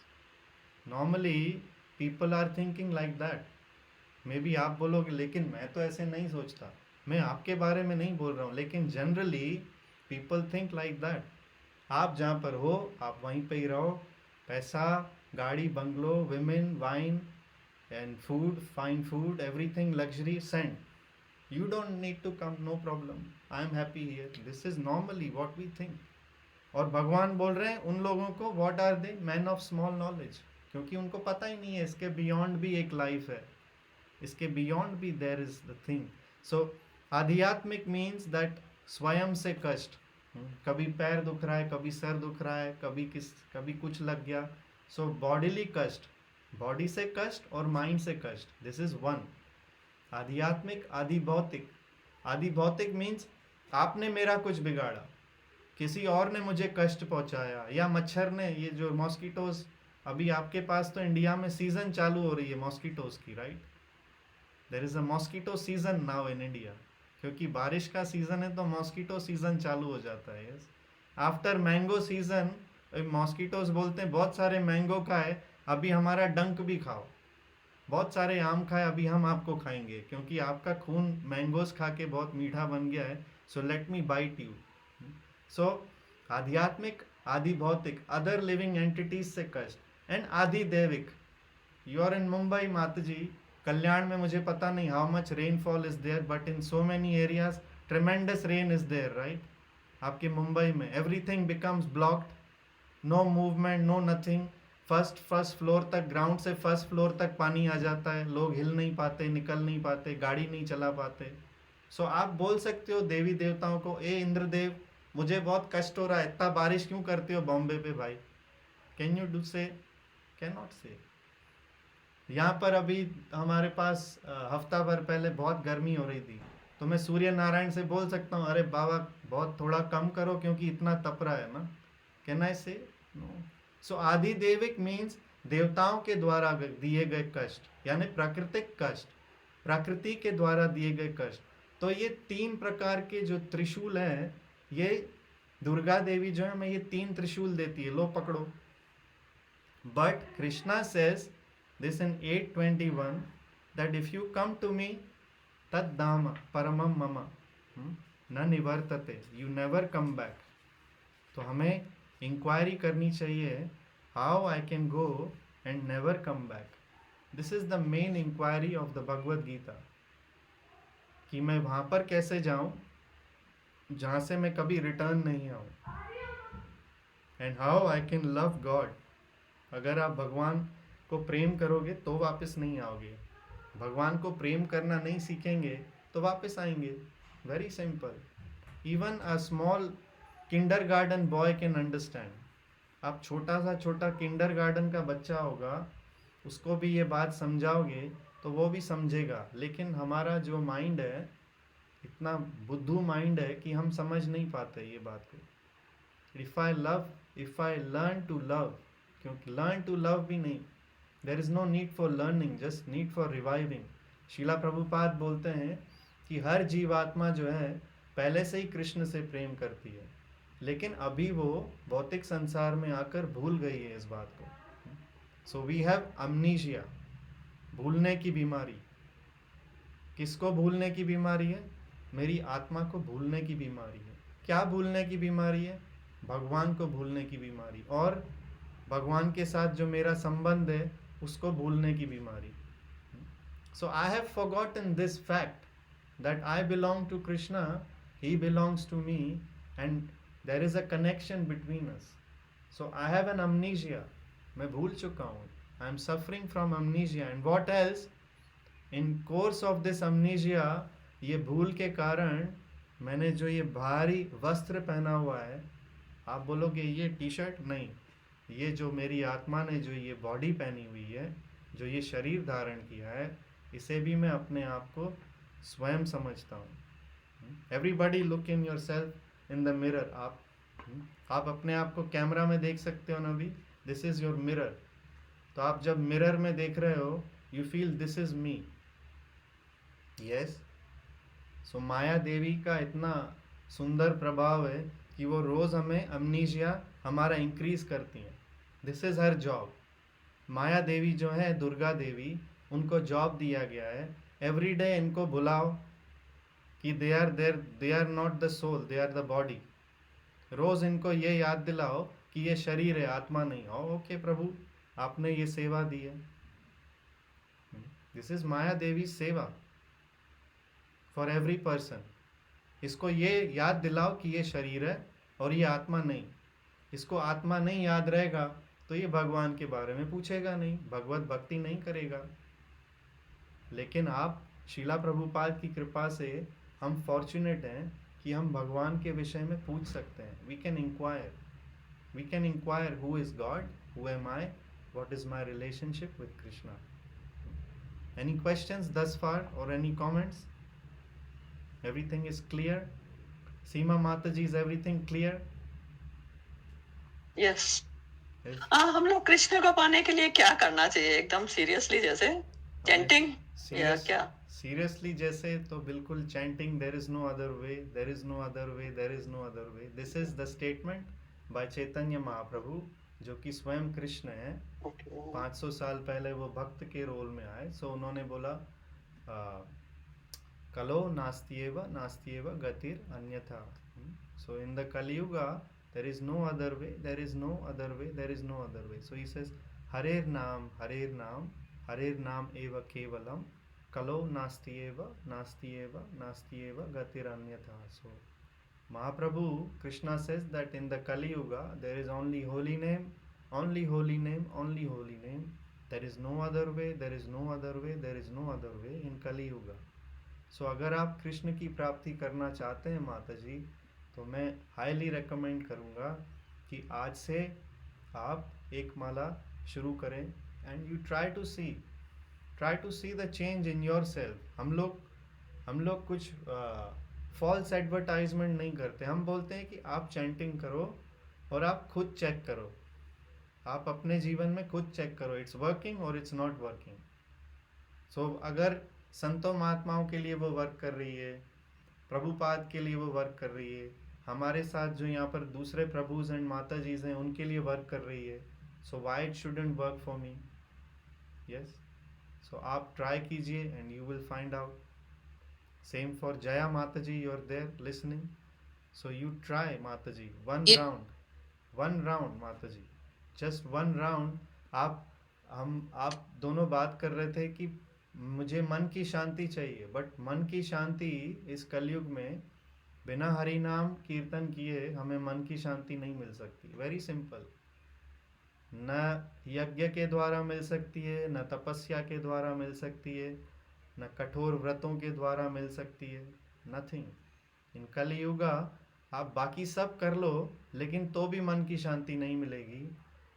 normally people are thinking like that. Maybe आप बोलोगे लेकिन मैं तो ऐसे नहीं सोचता, मैं आपके बारे में नहीं बोल रहा हूँ, लेकिन generally people think like that. आप जहाँ पर हो आप वहीं पे ही रहो, पैसा, गाड़ी, bungalow, women, wine and food, fine food, everything luxury, send. You don't need to come, no problem, I am happy here. This is normally what we think. और भगवान बोल रहे हैं उन लोगों को, what are they? Man of small knowledge, क्योंकि उनको पता ही नहीं है इसके बियॉन्ड भी एक लाइफ है, इसके बियॉन्ड भी देयर इज द थिंग। सो आध्यात्मिक मीन्स दैट स्वयं से कष्ट, कभी पैर दुख रहा है, कभी सर दुख रहा है, कभी कुछ लग गया। सो बॉडीली कष्ट, बॉडी से कष्ट और माइंड से कष्ट, दिस इज वन। आध्यात्मिक, आदि भौतिक। आदि भौतिक मीन्स आपने मेरा कुछ बिगाड़ा, किसी और ने मुझे कष्ट पहुंचाया, या मच्छर ने, ये जो मॉस्किटोज, अभी आपके पास तो इंडिया में सीजन चालू हो रही है मॉस्किटोज की, right? There is a mosquito season now in India, क्योंकि बारिश का सीजन है तो मॉस्किटो सीजन चालू हो जाता है। Yes, after mango season mosquitoes बोलते हैं बहुत सारे मैंगो खाए, अभी हमारा डंक भी खाओ, बहुत सारे आम खाए, अभी हम आपको खाएंगे, क्योंकि आपका खून मैंगोज खा के बहुत मीठा बन गया है, so let me bite you. So आध्यात्मिक, आदि भौतिक, अदर लिविंग एंटिटीज से कष्ट, एंड आदि दैविक। यू आर इन मुंबई माता जी, कल्याण में मुझे पता नहीं how much rainfall is there, but in so many areas tremendous rain is there, right? आपके मुंबई में everything becomes blocked, no movement, no nothing. First floor तक, ग्राउंड से फर्स्ट फ्लोर तक पानी आ जाता है, लोग हिल नहीं पाते, निकल नहीं पाते, गाड़ी नहीं चला पाते। सो आप बोल सकते हो देवी देवताओं को, ए इंद्रदेव मुझे बहुत कष्ट हो रहा है, इतना बारिश क्यों करते हो बॉम्बे पे भाई? कैन यू डू से? कैन नॉट से। यहाँ पर अभी हमारे पास हफ्ता भर पहले बहुत गर्मी हो रही थी, तो मैं सूर्य नारायण से बोल सकता हूँ अरे बाबा बहुत थोड़ा कम करो क्योंकि इतना तप रहा है ना? कैन आई से? नो। सो आदि देविक मीन्स देवताओं के द्वारा दिए गए कष्ट, यानी प्राकृतिक कष्ट, प्रकृति के द्वारा दिए गए कष्ट। तो ये 3 प्रकार के जो त्रिशूल हैं, ये दुर्गा देवी जो है हमें ये 3 त्रिशूल देती है, लो पकड़ो। But Krishna says this in 8:21 that if you come to me tad dhamma paramam mama na nivartate, you never come back। तो हमें इंक्वायरी करनी चाहिए, how I can go and never come back. This is the main inquiry of the Bhagavad Gita, कि मैं वहाँ पर कैसे जाऊँ जहाँ से मैं कभी रिटर्न नहीं आऊँ, and how I can love God. अगर आप भगवान को प्रेम करोगे तो वापस नहीं आओगे, भगवान को प्रेम करना नहीं सीखेंगे तो वापस आएंगे। Very simple. Even a small kindergarten boy can understand. आप छोटा किंडरगार्टन का बच्चा होगा, उसको भी ये बात समझाओगे तो वो भी समझेगा, लेकिन हमारा जो माइंड है इतना बुद्धू माइंड है कि हम समझ नहीं पाते ये बात को। If I learn to love, क्योंकि लर्न टू लव भी नहीं, there is no need for learning, just need for reviving. Srila Prabhupada बोलते हैं कि हर जीवात्मा जो है पहले से ही कृष्ण से प्रेम करती है, लेकिन अभी वो भौतिक संसार में आकर भूल गई है इस बात को। सो वी हैव अम्नीशिया, भूलने की बीमारी। किसको भूलने की बीमारी है? मेरी आत्मा को भूलने की बीमारी है। क्या भूलने की बीमारी है? भगवान को भूलने की बीमारी, और भगवान के साथ जो मेरा संबंध है उसको भूलने की बीमारी। So I have forgotten this fact that I belong to Krishna, he belongs to me, and there is a connection between us. So I have an amnesia, मैं भूल चुका हूँ, I am suffering from amnesia. And what else? In course of this amnesia, ये भूल के कारण मैंने जो ये भारी वस्त्र पहना हुआ है, आप बोलोगे ये टी शर्ट? नहीं, ये जो मेरी आत्मा ने जो ये बॉडी पहनी हुई है, जो ये शरीर धारण किया है, इसे भी मैं अपने आप को स्वयं समझता हूँ। Everybody look in your self in the mirror. आप अपने आप को कैमरा में देख सकते हो ना भी, दिस इज़ योर मिरर। तो आप जब मिरर में देख रहे हो, you feel this is me. Yes. So Maya Devi का इतना सुंदर प्रभाव है कि वो रोज़ हमें अम्नीशिया हमारा इंक्रीज करती हैं। This is her job. Maya Devi जो है, दुर्गा देवी, उनको जॉब दिया गया है, एवरी डे इनको बुलाओ कि they are not the soul, they are the body. रोज़ इनको ये याद दिलाओ कि ये शरीर है, आत्मा नहीं हो। ओके प्रभु, आपने ये सेवा दी है। दिस इज़ माया देवी सेवा फॉर एवरी पर्सन। इसको ये याद दिलाओ कि ये शरीर है और ये आत्मा नहीं। इसको आत्मा नहीं याद रहेगा तो ये भगवान के बारे में पूछेगा नहीं, भगवत भक्ति नहीं करेगा। लेकिन आप शीला प्रभुपाद की कृपा से हम फॉर्चुनेट हैं कि हम भगवान के विषय में पूछ सकते हैं। We can inquire who is God, who am I, what is my relationship with Krishna. Any questions thus far or any comments? Everything is clear? Seema Mataji, is everything clear? Yes. हम लोग कृष्ण को पाने के लिए क्या करना चाहिए? एकदम सीरियसली, जैसे चैंटिंग या क्या? सीरियसली जैसे तो बिल्कुल chanting, there is no other way, there is no other way, there is no other way. This is the statement by Chaitanya Mahaprabhu, जो कि स्वयं कृष्ण है। 500 साल पहले वो भक्त के रोल में आए। सो उन्होंने बोला कलो नास्त्येव गतिर अन्यथा। So in the Kaliyuga there is no other way, there is no other way, there is no other way. So he says harer naam eva kevalam kalo nastyeva gatir anyatha. So Mahaprabhu Krishna says that in the Kali Yuga there is only holy name, only holy name, only holy name. There is no other way, there is no other way, there is no other way in Kali Yuga. So अगर आप कृष्ण की प्राप्ति करना चाहते हैं माता जी, तो मैं हाईली रेकमेंड करूँगा कि आज से आप एक माला शुरू करें and you try to see the change in yourself. हम लोग कुछ फॉल्स एडवर्टाइजमेंट नहीं करते। हम बोलते हैं कि आप चैंटिंग करो और आप खुद चेक करो, आप अपने जीवन में खुद चेक करो, इट्स वर्किंग और इट्स नॉट वर्किंग। सो अगर संतों महात्माओं के लिए वो वर्क कर रही है, प्रभुपाद के लिए वो वर्क कर रही है, हमारे साथ जो यहाँ पर दूसरे प्रभुज एंड माता जीज हैं उनके लिए वर्क कर रही है, so why it shouldn't work for me? Yes, so आप ट्राई कीजिए and you will find out. Same for Jaya माता जी, you are there listening, so you try Mata ji, one round माता जी, जस्ट वन राउंड। आप दोनों बात कर रहे थे कि मुझे मन की शांति चाहिए, बट मन की शांति इस कलयुग में बिना हरि नाम कीर्तन किए हमें मन की शांति नहीं मिल सकती। Very simple. न यज्ञ के द्वारा मिल सकती है, न तपस्या के द्वारा मिल सकती है, न कठोर व्रतों के द्वारा मिल सकती है, नथिंग। इन कलयुगा आप बाकी सब कर लो लेकिन तो भी मन की शांति नहीं मिलेगी,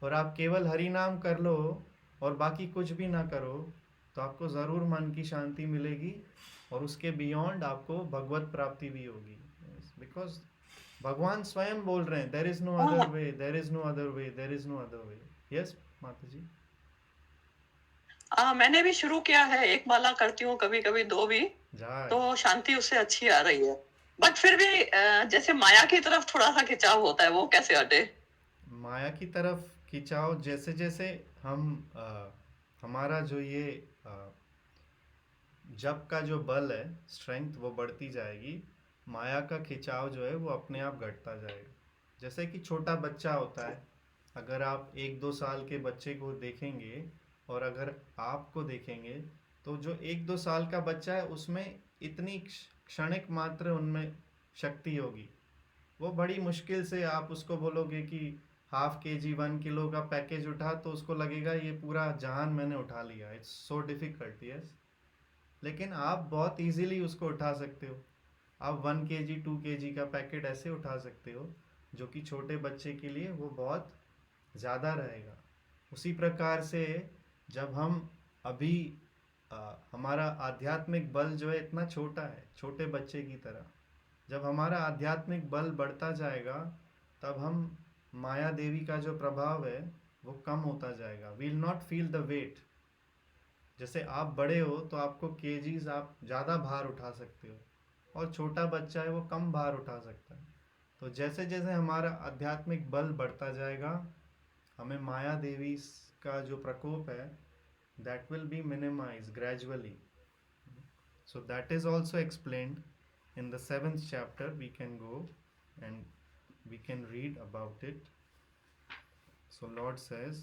और आप केवल हरि नाम कर लो और बाकी कुछ भी ना करो तो आपको ज़रूर मन की शांति मिलेगी, और उसके बियॉन्ड आपको भगवत प्राप्ति भी होगी। बिकॉज भगवान स्वयं बोल रहे हैं there is no other way, there is no other way, there is no other way. Yes माता जी। मैंने भी शुरू किया है, एक माला करती हूँ, कभी कभी दो भी, तो शांति उससे अच्छी आ रही है। बट फिर भी जैसे माया की तरफ थोड़ा सा खिंचाव होता है, वो कैसे हटे? माया की तरफ खिंचाव जैसे जैसे हम हमारा जो ये जप का जो बल है, स्ट्रेंथ, वो बढ़ती जाएगी, माया का खिंचाव जो है वो अपने आप घटता जाएगा। जैसे कि छोटा बच्चा होता है, अगर आप 1-2 साल के बच्चे को देखेंगे और अगर आपको देखेंगे तो जो 1-2 साल का बच्चा है उसमें इतनी क्षणिक मात्र उनमें शक्ति होगी, वो बड़ी मुश्किल से आप उसको बोलोगे कि ½ kg 1 किलो का पैकेज उठा तो उसको लगेगा ये पूरा जहान मैंने उठा लिया। It's so difficult. यस, लेकिन आप बहुत इजीली उसको उठा सकते हो। आप 1 kg 2 kg का पैकेट ऐसे उठा सकते हो, जो कि छोटे बच्चे के लिए वो बहुत ज़्यादा रहेगा। उसी प्रकार से जब हम अभी हमारा आध्यात्मिक बल जो है इतना छोटा है, छोटे बच्चे की तरह, जब हमारा आध्यात्मिक बल बढ़ता जाएगा तब हम माया देवी का जो प्रभाव है वो कम होता जाएगा। We'll not feel the weight. जैसे आप बड़े हो तो आपको केजीज आप ज़्यादा भार उठा सकते हो, और छोटा बच्चा है वो कम भार उठा सकता है। तो जैसे जैसे हमारा आध्यात्मिक बल बढ़ता जाएगा, हमें माया देवी का जो प्रकोप है that will be minimized gradually. So that is also explained in the 7th chapter. We can go and we can read about it. So Lord says,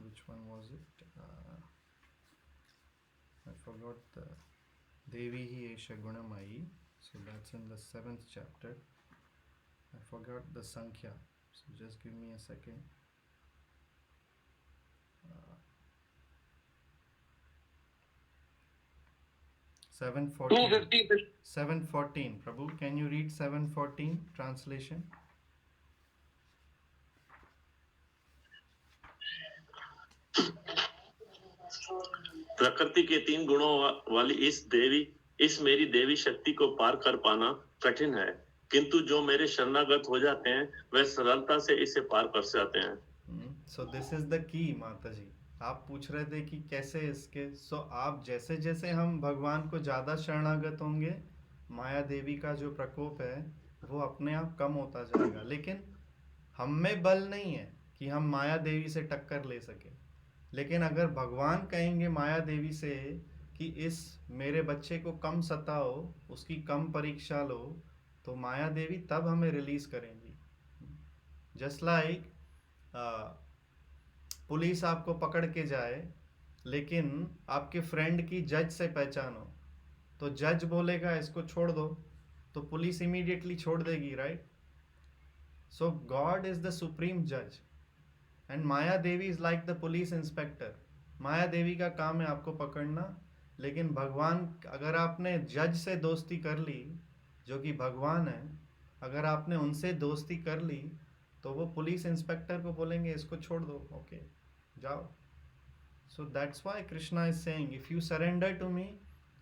which one was it? I forgot the Devi Hi Esha Gunamayi. So that's in the 7th chapter. I forgot the Sankhya. So just give me a second. 714. 714. Prabhu, can you read 714 translation? प्रकृति के 3 गुणों वाली इस मेरी देवी शक्ति को पार कर पाना कठिन है। किंतु जो मेरे शरणागत हो जाते हैं वे सरलता से इसे पार कर जाते हैं। सो दिस इज द की माता जी। आप पूछ रहे थे कि कैसे इसके, सो आप जैसे जैसे हम भगवान को ज़्यादा शरणागत होंगे, माया देवी का जो प्रकोप है वो अपने आप कम होता जाएगा। लेकिन हम में बल नहीं है कि हम माया देवी से टक्कर ले सके। लेकिन अगर भगवान कहेंगे माया देवी से कि इस मेरे बच्चे को कम सताओ, उसकी कम परीक्षा लो, तो माया देवी तब हमें रिलीज करेंगी। जस्ट लाइक पुलिस आपको पकड़ के जाए, लेकिन आपके फ्रेंड की जज से पहचान हो, तो जज बोलेगा इसको छोड़ दो, तो पुलिस इमीडिएटली छोड़ देगी, right? So God is the supreme जज and Maya Devi is like the police inspector. Maya Devi का काम है आपको पकड़ना, लेकिन भगवान, अगर आपने जज से दोस्ती कर ली जो कि भगवान है, अगर आपने उनसे दोस्ती कर ली तो वो पुलिस इंस्पेक्टर को बोलेंगे इसको छोड़ दो, ओके जाओ। So that's why Krishna is saying if you surrender to me,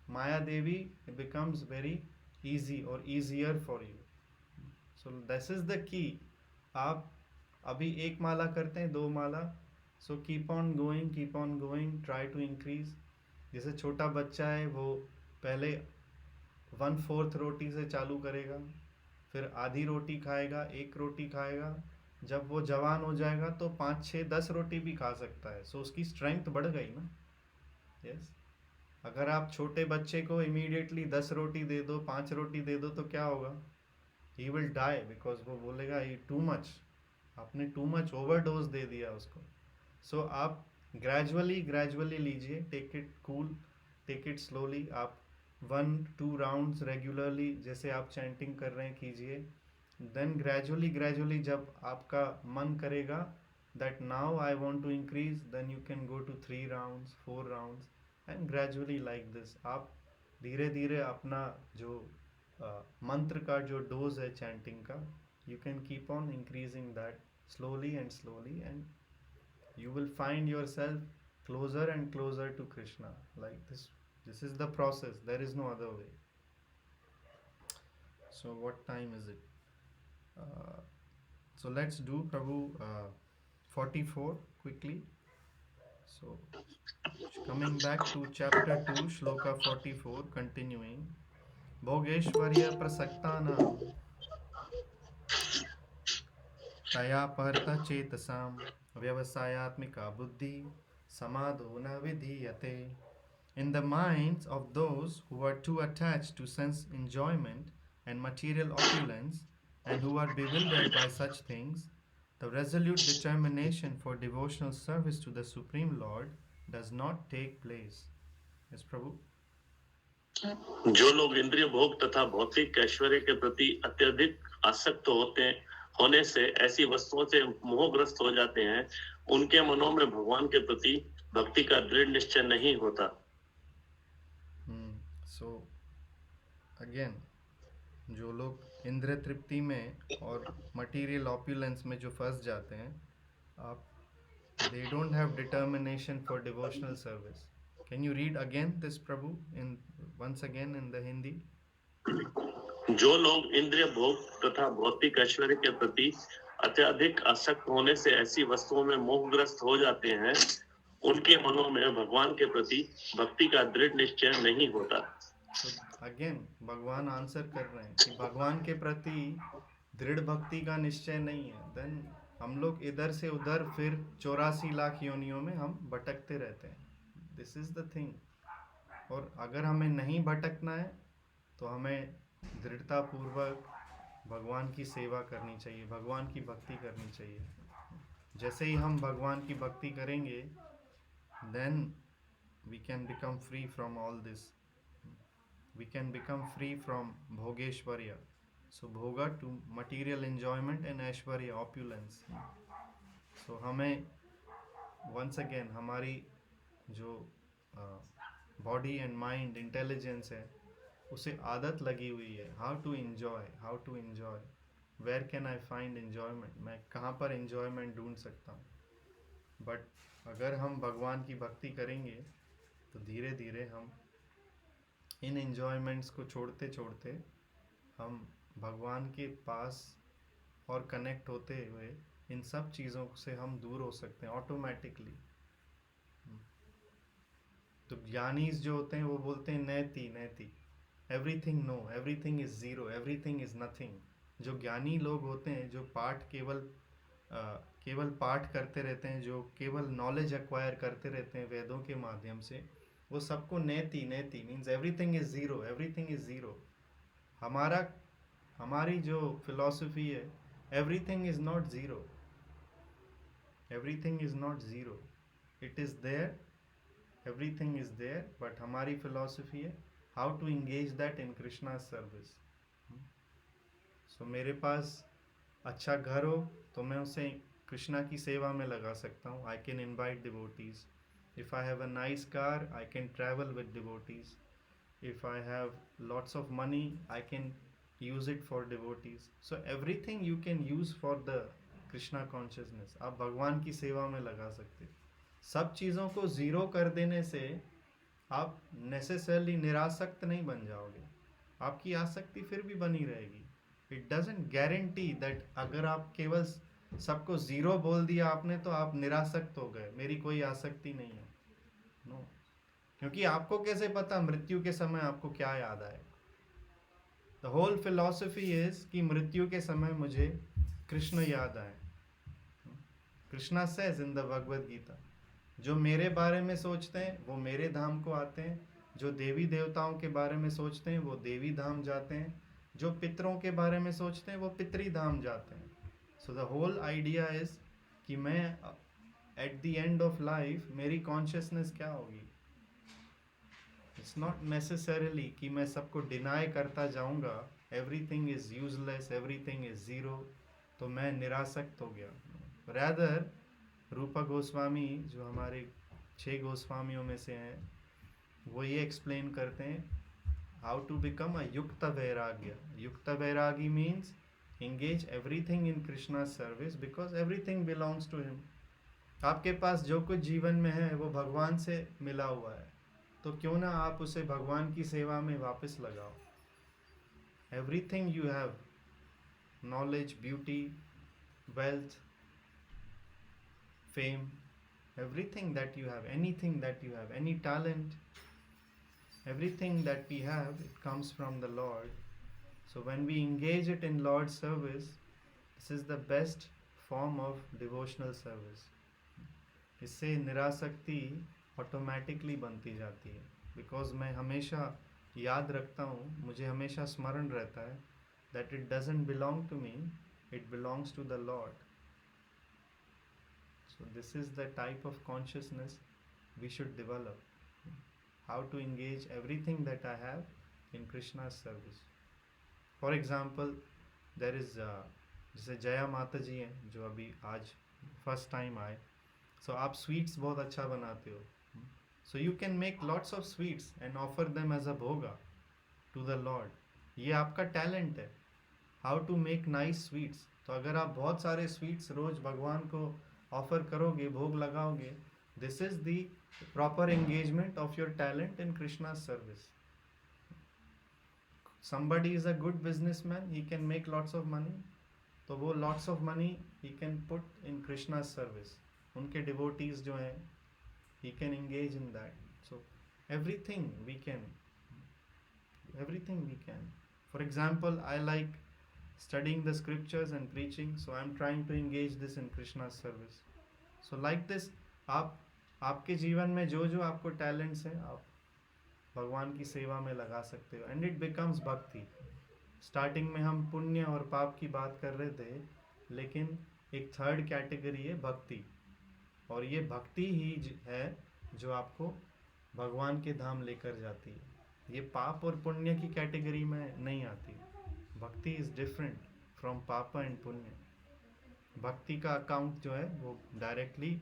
Maya Devi becomes very easy or easier for you. So this is the key. आप अभी एक माला करते हैं, 2 माला, so keep on going, try to increase. जैसे छोटा बच्चा है, वो पहले 1/4 रोटी से चालू करेगा, फिर आधी रोटी खाएगा, 1 रोटी खाएगा। जब वो जवान हो जाएगा तो 5, 6, 10 रोटी भी खा सकता है। सो उसकी स्ट्रेंथ बढ़ गई ना। यस, अगर आप छोटे बच्चे को इमीडिएटली 10 रोटी दे दो, 5 रोटी दे दो, तो क्या होगा? ही विल डाई, बिकॉज वो बोलेगा ये टू मच, आपने टू मच ओवरडोज दे दिया उसको। सो आप ग्रेजुअली लीजिए, take it cool, take it slowly. आप 1-2 राउंड्स रेगुलरली, जैसे आप चैंटिंग कर रहे हैं, कीजिए। देन ग्रेजुअली जब आपका मन करेगा that now I want to increase, then you can go to 3 rounds, 4 rounds, and gradually like this. आप धीरे धीरे अपना जो मंत्र का जो डोज है चैंटिंग का, you can keep on increasing that slowly, and you will find yourself closer and closer to Krishna. Like this is the process, there is no other way. So what time is it? So let's do Prabhu 44 quickly. So coming back to chapter 2, shloka 44, continuing. Bhogeshwarya prasaktanam तया परता चेतसाम व्यवसायात्मिका बुद्धि समाधो न विधीयते. In the minds of those who are too attached to sense enjoyment and material opulence, and who are bewildered by such things, the resolute determination for devotional service to the Supreme Lord does not take place. Yes, Prabhu. जो लोग इंद्रिय भोग तथा भौतिक ऐश्वर्य के प्रति अत्यधिक आसक्त होने से ऐसी वस्तुओं से मोहग्रस्त हो जाते हैं, उनके मनों में भगवान के प्रति भक्ति का दृढ़ निश्चय नहीं होता। So again, जो लोग इंद्रिय तृप्ति में और मटेरियल ऑपुलेंस में जो फंस जाते हैं, आप they don't have determination for devotional service. Can you read again this, Prabhu, once again in the Hindi? जो लोग इंद्रिय भोग तथा भौतिक ऐश्वर्य के प्रति अत्यधिक आसक्त होने से ऐसी वस्तुओं में मोहग्रस्त हो जाते हैं, उनके मनों में भगवान के प्रति भक्ति का दृढ़ निश्चय नहीं होता। तो अगेन भगवान आंसर कर रहे हैं कि भगवान के प्रति दृढ़ भक्ति का निश्चय नहीं है। देन हम लोग इधर से उधर फिर 84 लाख योनियों में हम भटकते रहते हैं। This is the thing. और अगर हमें नहीं भटकना है तो हमें दृढ़ता पूर्वक भगवान की सेवा करनी चाहिए, भगवान की भक्ति करनी चाहिए। जैसे ही हम भगवान की भक्ति करेंगे, then we can become free from all this, we can become free from भोगेश्वर्य। सो भोगा टू मटीरियल एंजॉयमेंट एंड ऐश्वर्य ऑप्युलेंस। सो हमें वंस अगेन हमारी जो बॉडी एंड माइंड इंटेलिजेंस है, उसे आदत लगी हुई है how to enjoy, where can I find enjoyment, मैं कहाँ पर एंजॉयमेंट ढूंढ सकता हूँ। बट अगर हम भगवान की भक्ति करेंगे तो धीरे धीरे हम इन एंजॉयमेंट्स को छोड़ते छोड़ते हम भगवान के पास और कनेक्ट होते हुए इन सब चीज़ों से हम दूर हो सकते हैं ऑटोमेटिकली। तो ज्ञानीज जो होते हैं वो बोलते हैं नैति नैति, everything no, everything is zero, everything is nothing. जो ज्ञानी लोग होते हैं, जो पाठ केवल पाठ करते रहते हैं, जो केवल नॉलेज एक्वायर करते रहते हैं वेदों के माध्यम से, वो सबको नैति नैति means everything is zero, everything is zero. हमारी जो फिलॉसफी है, everything is not zero, everything is not zero, it is there, everything is there, but हमारी फिलॉसफी है how to engage that in Krishna service. So मेरे पास अच्छा घर हो तो मैं उसे कृष्णा की सेवा में लगा सकता हूँ। I can invite devotees. If I have a nice car, I can travel with devotees. If I have lots of money, I can use it for devotees. So everything you can use for the Krishna consciousness. आप भगवान की सेवा में लगा सकते। सब चीज़ों को ज़ीरो कर देने से आप नेसेसरली निरासक्त नहीं बन जाओगे, आपकी आसक्ति फिर भी बनी रहेगी। इट डजेंट गारंटी दैट अगर आप केवल सबको ज़ीरो बोल दिया आपने तो आप निरासक्त हो गए, मेरी कोई आसक्ति नहीं है। नो, क्योंकि आपको कैसे पता मृत्यु के समय आपको क्या याद आएगा। द होल फिलॉसफी इज कि मृत्यु के समय मुझे कृष्ण याद आए। Krishna says in the Bhagavad Gita, जो मेरे बारे में सोचते हैं वो मेरे धाम को आते हैं, जो देवी देवताओं के बारे में सोचते हैं वो देवी धाम जाते हैं, जो पितरों के बारे में सोचते हैं वो पितरी धाम जाते हैं। So the whole idea is कि मैं at the end of life मेरी कॉन्शियसनेस क्या होगी। इट्स नॉट नेसेसरीली कि मैं सबको डिनाई करता जाऊंगा, everything is useless, everything is zero, तो मैं निरासक्त हो गया। रैदर रूपा गोस्वामी जो हमारे 6 गोस्वामियों में से हैं, वो ये एक्सप्लेन करते हैं हाउ टू बिकम अ युक्त वैराग्य। युक्त वैरागी means engage everything in Krishna's service because everything belongs to him. आपके पास जो कुछ जीवन में है वो भगवान से मिला हुआ है, तो क्यों ना आप उसे भगवान की सेवा में वापस लगाओ। Everything you have, knowledge, beauty, wealth, fame, everything that you have, anything that you have, any talent, everything that we have, it comes from the Lord. So when we engage it in Lord's service, this is the best form of devotional service. इससे निरासक्ति automatically बनती जाती है, because मैं हमेशा याद रखता हूँ, मुझे हमेशा स्मरण रहता है that it doesn't belong to me, it belongs to the Lord. So this is the type of consciousness we should develop. How to engage everything that I have in Krishna's service. For example there is जैसे जया माता जी हैं जो अभी आज first time आए, सो आप sweets बहुत अच्छा बनाते हो, so you can make lots of sweets and offer them as a bhoga to the lord. ये आपका टैलेंट है, how to make nice sweets. तो अगर आप बहुत सारे स्वीट्स रोज़ भगवान को ऑफर करोगे, भोग लगाओगे, this is the proper engagement of your talent in Krishna service. Somebody is a good businessman, he can make lots of money, तो वो lots of money he can put in Krishna's service. उनके devotees जो हैं, he can engage in that. So everything we can. For example, I like studying the scriptures and preaching, so I'm trying to engage this in Krishna's service. So like this, आपके जीवन में जो जो आपको talents हैं, आप भगवान की सेवा में लगा सकते हो, एंड इट बिकम्स भक्ति। स्टार्टिंग में हम पुण्य और पाप की बात कर रहे थे, लेकिन एक थर्ड कैटेगरी है भक्ति, और ये भक्ति ही है जो आपको भगवान के धाम लेकर जाती है। ये पाप और पुण्य की कैटेगरी में नहीं आती। भक्ति इज़ डिफरेंट फ्रॉम पाप एंड पुण्य। भक्ति का अकाउंट जो है वो डायरेक्टली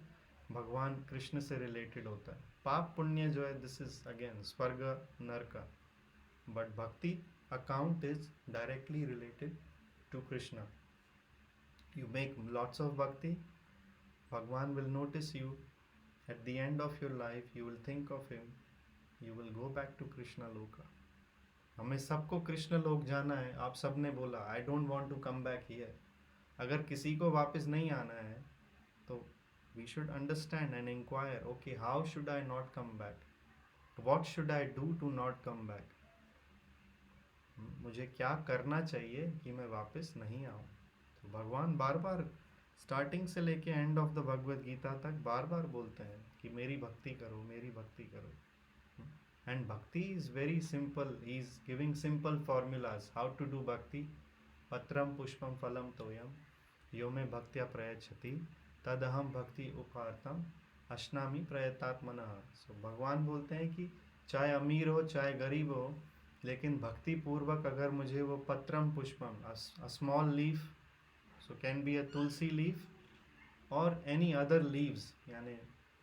भगवान कृष्ण से रिलेटेड होता है। पाप पुण्य जो है दिस इज अगेन स्वर्ग नरक, but bhakti account is directly related to Krishna. You make lots of bhakti, Bhagwan will notice you, at the end of your life you will think of him, you will go back to Krishna loka. हमें सबको कृष्ण लोक जाना है, आप सबने बोला I don't want to come back here. अगर किसी को वापस नहीं आना है तो we should understand and inquire, okay how should I not come back, what should I do to not come back. मुझे क्या करना चाहिए कि मैं वापस नहीं आऊँ। तो भगवान बार बार स्टार्टिंग से लेके end of the Bhagavad Gita तक बार बार बोलते हैं कि मेरी भक्ति करो, मेरी भक्ति करो। And bhakti is very simple, he is giving simple formulas how to do bhakti. पत्रम पुष्पम फलम तोयम यो में भक्त्या प्रयच्छति तदहम भक्ति उपार्थम अश्नामि प्रयतात्मनः। सो भगवान बोलते हैं कि चाहे अमीर हो चाहे गरीब हो, लेकिन भक्ति पूर्वक अगर मुझे वो पत्रम पुष्पम, a small leaf, so can be a tulsi leaf or any other leaves, यानी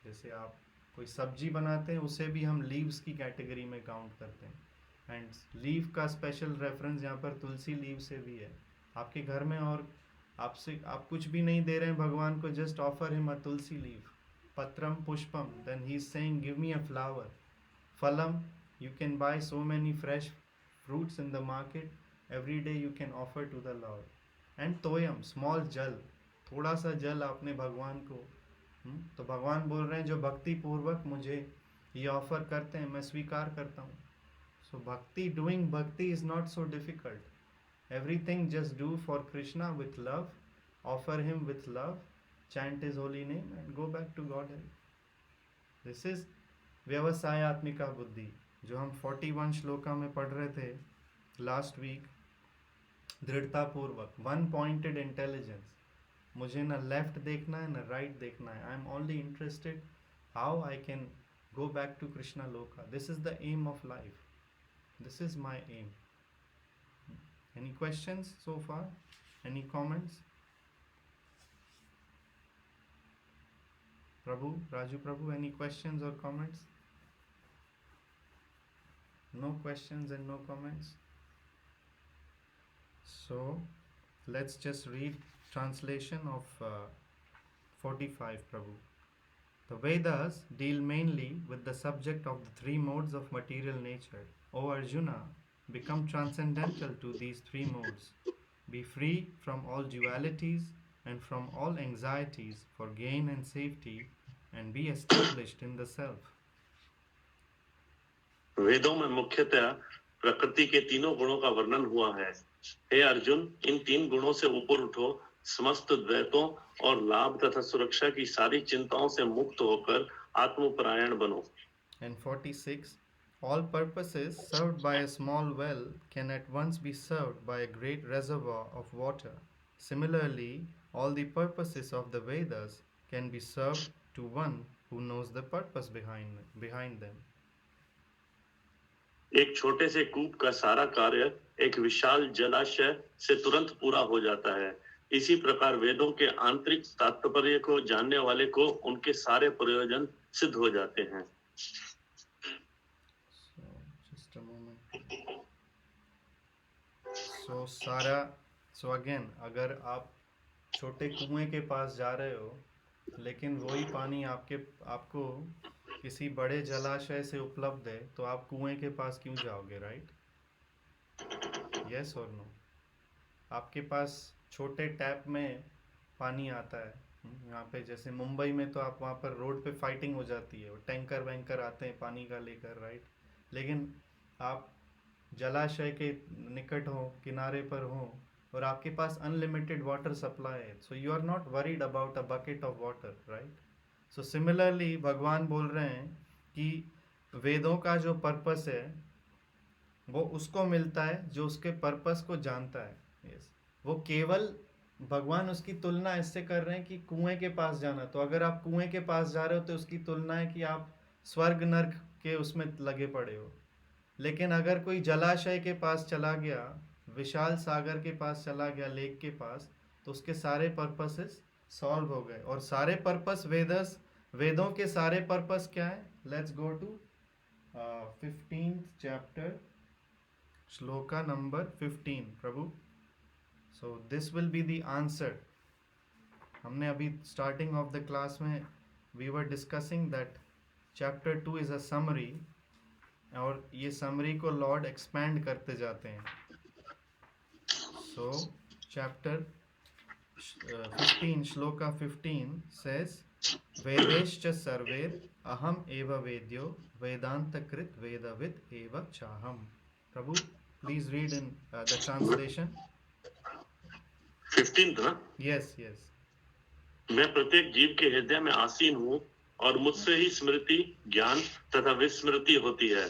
जैसे आप कोई सब्जी बनाते हैं उसे भी हम लीव्स की कैटेगरी में काउंट करते हैं। एंड लीफ का स्पेशल रेफरेंस यहाँ पर तुलसी लीव से भी है। आपके घर में और आपसे आप कुछ भी नहीं दे रहे हैं भगवान को, just offer him a tulsi leaf, पत्रम पुष्पम, then he is saying give me a flower. फलम, you can buy so many fresh fruits in the market, every day you can offer to the Lord. And toyam, small जल, थोड़ा सा जल आपने भगवान को, तो भगवान बोल रहे हैं जो भक्ति पूर्वक मुझे ये ऑफर करते हैं मैं स्वीकार करता हूँ। सो bhakti, doing bhakti is not so difficult, everything just do for Krishna with love, offer him with love, chant his holy name and go back to God. This is व्यवसायत्मिका बुद्धि जो हम 41 श्लोका में पढ़ रहे थे लास्ट वीक। दृढ़ता पूर्वक, वन पॉइंटेड इंटेलिजेंस, मुझे ना लेफ्ट देखना है ना राइट देखना है, I am only interested how I can go back to Krishna Loka. This is the aim of life, this is my aim. Any questions so far, any comments? Prabhu, Raju Prabhu, any questions or comments? No questions and no comments. So let's just read translation of 45, Prabhu. The Vedas deal mainly with the subject of the three modes of material nature. O Arjuna, become transcendental to these three modes. Be free from all dualities and from all anxieties for gain and safety, and be established in the self. वेदों में मुख्यतः प्रकृति के तीनों गुणों का वर्णन हुआ है। हे अर्जुन, इन तीन गुणों से ऊपर उठो, समस्त द्वैतों और लाभ तथा सुरक्षा की सारी चिंताओं से मुक्त होकर आत्मपरायण बनो। And 46, all purposes served by a small well can at once be served by a great reservoir of water. Similarly, all the purposes of the Vedas can be served to one who knows the purpose behind them. एक छोटे से कूप का सारा कार्य एक विशाल जलाशय से तुरंत पूरा हो जाता है। इसी प्रकार वेदों के आंतरिक तात्पर्य को जानने वाले को उनके सारे प्रयोजन सिद्ध हो जाते हैं। Just a moment. So again, अगर आप छोटे कुएं के पास जा रहे हो लेकिन वही पानी आपको किसी बड़े जलाशय से उपलब्ध है, तो आप कुएं के पास क्यों जाओगे, राइट? यस और नो? आपके पास छोटे टैप में पानी आता है, यहाँ पे जैसे मुंबई में तो आप वहाँ पर रोड पे फाइटिंग हो जाती है, वो टैंकर वैंकर आते हैं पानी का लेकर, राइट? लेकिन आप जलाशय के निकट हो, किनारे पर हो और आपके पास अनलिमिटेड वाटर सप्लाई है, so you are not worried about a bucket of water, right? So similarly भगवान बोल रहे हैं कि वेदों का जो पर्पस है वो उसको मिलता है जो उसके पर्पस को जानता है। यस, वो केवल भगवान उसकी तुलना इससे कर रहे हैं कि कुएं के पास जाना, तो अगर आप कुएं के पास जा रहे हो तो उसकी तुलना है कि आप स्वर्ग नर्क के उसमें लगे पड़े हो। लेकिन अगर कोई जलाशय के पास चला गया, विशाल सागर के पास चला गया, लेक के पास, तो उसके सारे पर्पसेस सॉल्व हो गए। और सारे पर्पस वेदों के सारे पर्पस क्या है? Let's go to 15th chapter, shloka number 15, प्रभु। So this will be the answer. हमने अभी स्टार्टिंग ऑफ द क्लास में we were discussing that chapter 2 is a summary और ये समरी को लॉर्ड एक्सपैंड करते जाते हैं. So chapter 15 shloka 15 says Vedescha sarver aham eva vedyo vedanta krit vedavid eva chaham. Prabhu, please read in the translation. 15th ना? Yes, yes. मैं प्रत्येक जीव के हृदय में आसीन हूँ और मुझसे ही स्मृति, ज्ञान तथा विस्मृति होती है.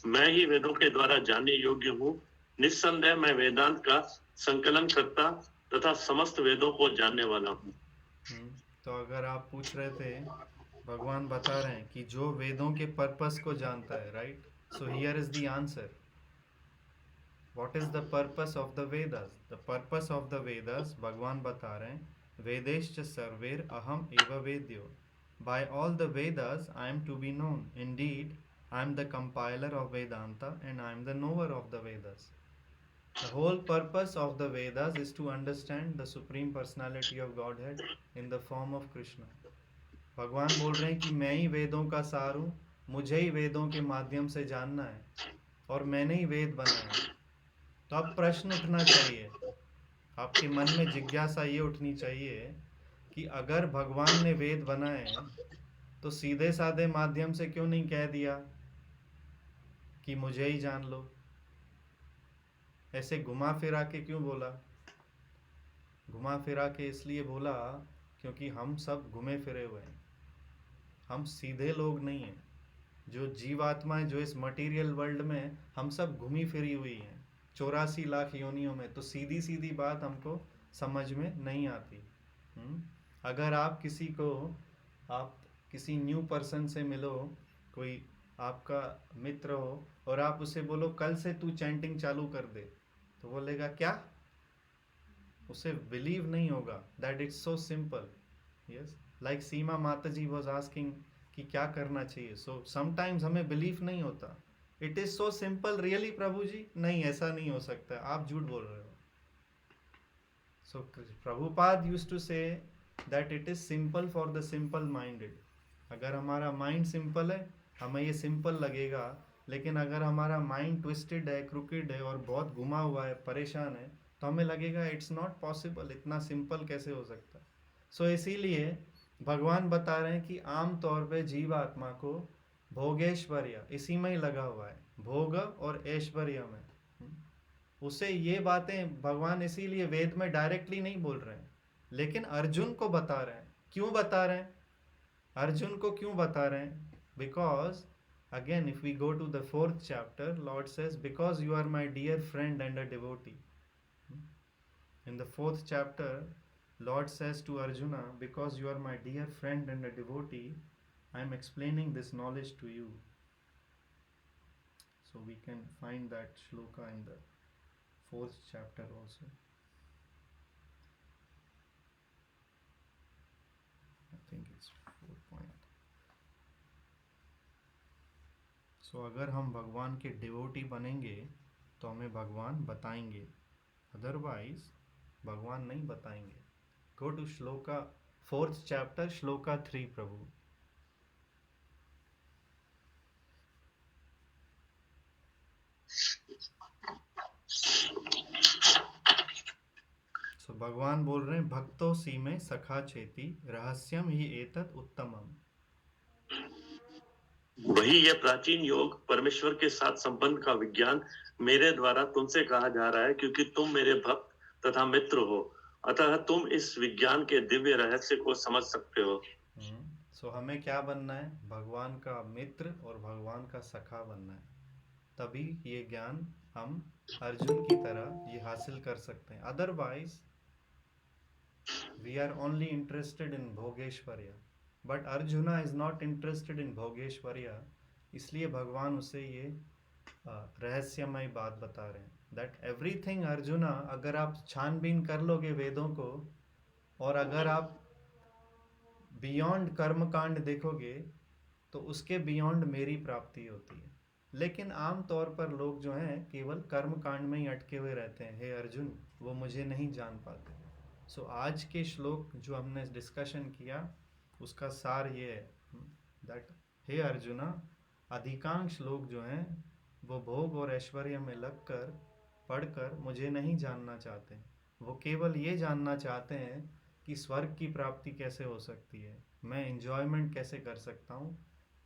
मैं ही वेदों के द्वारा जानने योग्य हूँ. निस्संदेह मैं वेदांत का संकलन करता तथा समस्त वेदों को जानने वाला हूँ. तो अगर आप पूछ रहे थे, भगवान बता रहे हैं कि जो वेदों के पर्पस को जानता है, right? So here is the answer. What is the purpose of the Vedas? The purpose of the Vedas, भगवान बता रहे हैं, Vedescha sarver aham eva vedyo. By all the Vedas I am to be known. Indeed, I am the compiler of Vedanta and I am the knower of the Vedas. The whole purpose of the Vedas is to understand the Supreme Personality of Godhead in the form of Krishna. भगवान बोल रहे हैं कि मैं ही वेदों का सार हूँ, मुझे ही वेदों के माध्यम से जानना है और मैंने ही वेद बनाए. तो अब प्रश्न उठना चाहिए, आपके मन में जिज्ञासा ये उठनी चाहिए कि अगर भगवान ने वेद बनाए तो सीधे साधे माध्यम से क्यों नहीं कह दिया कि मुझे ही जान लो? ऐसे घुमा फिरा के क्यों बोला? घुमा फिरा के इसलिए बोला क्योंकि हम सब घुमे फिरे हुए हैं. हम सीधे लोग नहीं हैं. जो जीवात्मा है, जो इस मटेरियल वर्ल्ड में, हम सब घूमी फिरी हुई हैं 84 लाख योनियों में. तो सीधी सीधी बात हमको समझ में नहीं आती. अगर आप किसी न्यू पर्सन से मिलो, कोई आपका मित्र हो और आप उसे बोलो कल से तू चैंटिंग चालू कर दे, तो बोलेगा क्या? उसे बिलीव नहीं होगा that it's so simple. Yes, like Seema माता जी वाज आस्किंग कि क्या करना चाहिए. सो समटाइम्स हमें बिलीव नहीं होता. It is so simple really Prabhu ji? नहीं, ऐसा नहीं हो सकता, आप झूठ बोल रहे हो. So Prabhupada used to say that it is simple for the simple minded. अगर हमारा माइंड सिंपल है, हमें ये सिंपल लगेगा. लेकिन अगर हमारा माइंड ट्विस्टेड है, क्रुकेड है और बहुत घुमा हुआ है, परेशान है, तो हमें लगेगा इट्स नॉट पॉसिबल, इतना सिंपल कैसे हो सकता है. सो इसीलिए भगवान बता रहे हैं कि आम तौर पे जीवात्मा को भोगेश्वर्य इसी में ही लगा हुआ है, भोग और ऐश्वर्य में. उसे ये बातें भगवान इसीलिए वेद में डायरेक्टली नहीं बोल रहे हैं, लेकिन अर्जुन को बता रहे हैं. क्यों बता रहे हैं? अर्जुन को क्यों बता रहे हैं? Because again if we go to the 4th chapter, Lord says, because you are my dear friend and a devotee. In the 4th chapter, Lord says to Arjuna, because you are my dear friend and a devotee, I am explaining this knowledge to you. So we can find that shloka in the 4th chapter also. I think it's 4 point. So अगर हम भगवान के devotee बनेंगे तो हमें भगवान बताएंगे, otherwise भगवान नहीं बताएंगे. Go to shloka 4th chapter, shloka 3, Prabhu. So भगवान बोल रहे हैं, भक्तो सी में सखा चेती रहस्यम ही एतत् उत्तमम. वही यह प्राचीन योग परमेश्वर के साथ संबंध का विज्ञान मेरे द्वारा तुमसे कहा जा रहा है, क्योंकि तुम मेरे भक्त तथा मित्र हो, अतः तुम इस विज्ञान के दिव्य रहस्य को समझ सकते हो. सो हमें क्या बनना है? भगवान का मित्र और भगवान का सखा बनना है. तभी ये ज्ञान हम अर्जुन की तरह ये हासिल कर सकते हैं. Otherwise we are only interested in भोगेश्वर्य. But Arjuna is not interested in भोगेश्वर्य. इसलिए भगवान उसे ये रहस्यमय बात बता रहे हैं. दैट एवरीथिंग अर्जुना, अगर आप छानबीन कर लोगे वेदों को और अगर आप बियॉन्ड कर्मकांड देखोगे तो उसके बियॉन्ड मेरी प्राप्ति होती है. लेकिन आम तौर पर लोग जो हैं केवल कर्मकांड में ही अटके हुए रहते हैं. हे अर्जुन, वो मुझे नहीं जान पाते. सो आज के श्लोक जो हमने डिस्कशन किया उसका सार ये है दैट हे अर्जुना, अधिकांश लोग जो हैं वो भोग और ऐश्वर्य में लगकर पढ़कर मुझे नहीं जानना चाहते। वो केवल ये जानना चाहते हैं कि स्वर्ग की प्राप्ति कैसे हो सकती है, मैं एंजॉयमेंट कैसे कर सकता हूँ,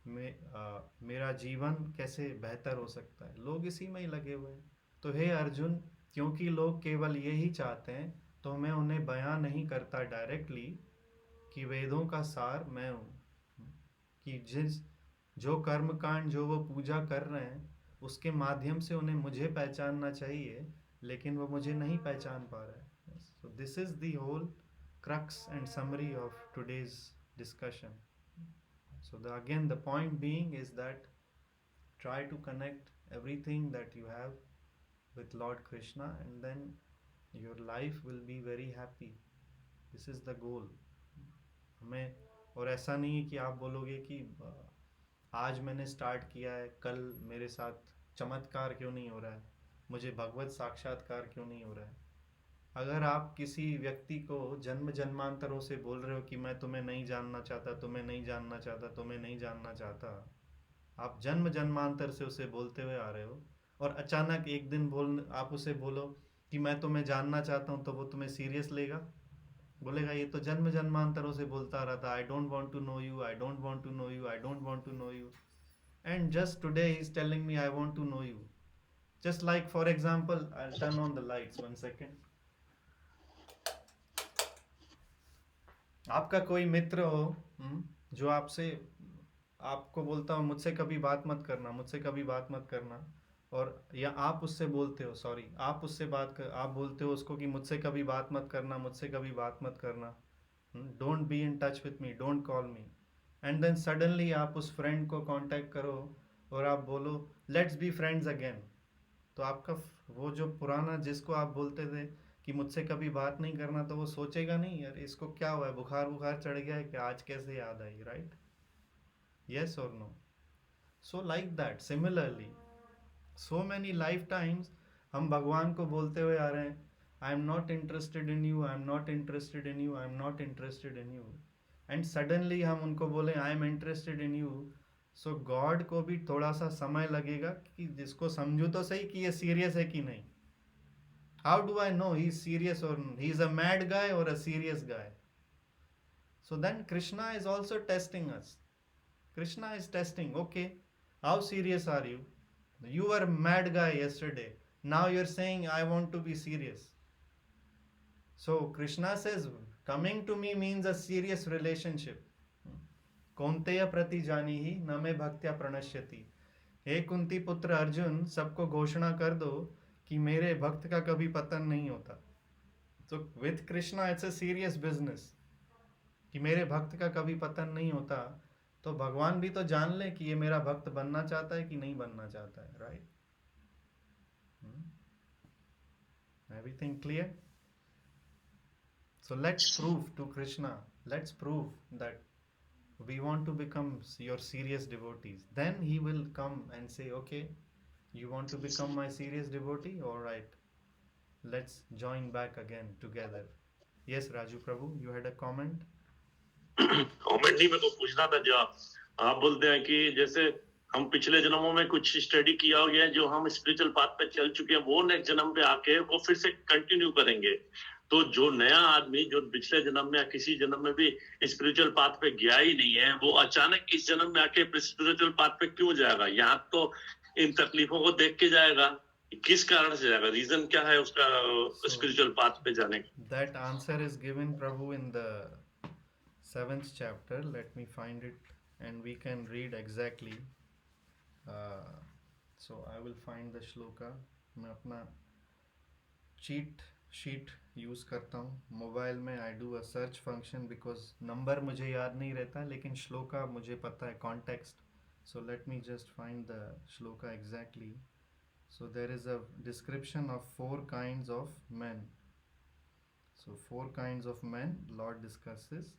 मेरा जीवन कैसे बेहतर हो सकता है। लोग इसी में ही लगे हुए हैं। तो हे अर्जुन, क्योंकि लोग केवल यही चाहते हैं तो मैं उन्हें बयां नहीं करता डायरेक्टली कि वेदों का सार मैं हूँ, कि जो कर्म कांड जो वो पूजा कर रहे हैं उसके माध्यम से उन्हें मुझे पहचानना चाहिए, लेकिन वो मुझे नहीं पहचान पा रहे हैं। So this is the whole crux and summary of today's discussion. So again the point being is that try to connect everything that you have with Lord Krishna, and then your life will be very happy. This is the goal. हमें, और ऐसा नहीं है कि आप बोलोगे कि आज मैंने स्टार्ट किया है, कल मेरे साथ चमत्कार क्यों नहीं हो रहा है, मुझे भगवत साक्षात्कार क्यों नहीं हो रहा है। अगर आप किसी व्यक्ति को जन्म जन्मांतरों से बोल रहे हो कि मैं तुम्हें नहीं जानना चाहता, तुम्हें नहीं जानना चाहता, तुम्हें नहीं जानना चाहता, आप जन्म जन्मांतर से उसे बोलते हुए आ रहे हो, और अचानक एक दिन आप उसे बोलो कि मैं तुम्हें जानना चाहता हूँ, तो वो तुम्हें सीरियस लेगा? बोलेगा ये तो जन्म जन्मांतरों से बोलता आ रहा था, I don't want to know you, I don't want to know you, I don't want to know you, and just today he is telling me I want to know you. Just like for example, I'll turn on the lights 1 second. आपका कोई मित्र हो जो आपको बोलता हो मुझसे कभी बात मत करना, मुझसे कभी बात मत करना, और या आप उससे बोलते हो, सॉरी, आप उससे आप बोलते हो उसको कि मुझसे कभी बात मत करना, मुझसे कभी बात मत करना, don't be in touch with me, don't call me, and then suddenly आप उस फ्रेंड को कांटेक्ट करो और आप बोलो लेट्स बी फ्रेंड्स अगेन. तो आपका वो जो पुराना जिसको आप बोलते थे कि मुझसे कभी बात नहीं करना, तो वो सोचेगा नहीं यार इसको क्या हुआ है, बुखार चढ़ गया है कि आज कैसे याद आई, राइट? यस और no? So like that similarly so many life times हम भगवान को बोलते हुए आ रहे हैं I am not interested in you, I am not interested in you, I am not interested in you, and suddenly हम उनको बोले I am interested in you. So God को भी थोड़ा सा समय लगेगा कि जिसको समझू तो सही कि ये सीरियस है कि नहीं. How do I know he is serious और he is a mad guy और a serious guy? So then Krishna is also testing us. Krishna is testing, okay, how serious are you? You were a mad guy yesterday. Now you're saying I want to be serious. So Krishna says coming to me means a serious relationship. कौन्तेय प्रति जानी ही न मे भक्त्या प्रणश्यति. हे कुंती पुत्र अर्जुन, सबको घोषणा कर दो कि मेरे भक्त का कभी पतन नहीं होता. So with Krishna it's a serious business कि मेरे भक्त का कभी पतन नहीं होता. तो भगवान भी तो जान ले कि ये मेरा भक्त बनना चाहता है कि नहीं बनना चाहता है, right? Everything clear? So let's prove to Krishna, let's prove that we want to become your serious devotees. Then he will come and say okay, you want to become my serious devotee, alright, let's join back again together. Yes Raju Prabhu, you had a comment? Comment नहीं, मेरे को पूछना था, जो आप बोलते हैं कि जैसे हम पिछले जन्मों में कुछ स्टडी किया हो गया, जो हम स्पिरिचुअल पाथ पे चल चुके हैं, वो नेक्स्ट जन्म पे आके वो फिर से कंटिन्यू करेंगे. तो जो नया आदमी जो पिछले जन्म में या किसी जन्म में भी स्पिरिचुअल पाथ पे गया ही नहीं है, वो अचानक इस जन्म में आके स्पिरिचुअल पाथ पे क्यों जाएगा? यहाँ तो इन तकलीफों को देख के जाएगा, किस कारण से जाएगा? रीजन क्या है उसका स्पिरिचुअल पाथ पे जाने का? That answer is given Prabhu in the 7th chapter. Let me find it and we can read exactly. So I will find the shloka. मैं अपना cheat sheet यूज़ करता हूँ मोबाइल में. I do a search function because number मुझे याद नहीं रहता, लेकिन श्लोका मुझे पता है, context. So let me just find the shloka exactly. So there is a description of 4 kinds of men. So 4 kinds of men Lord discusses.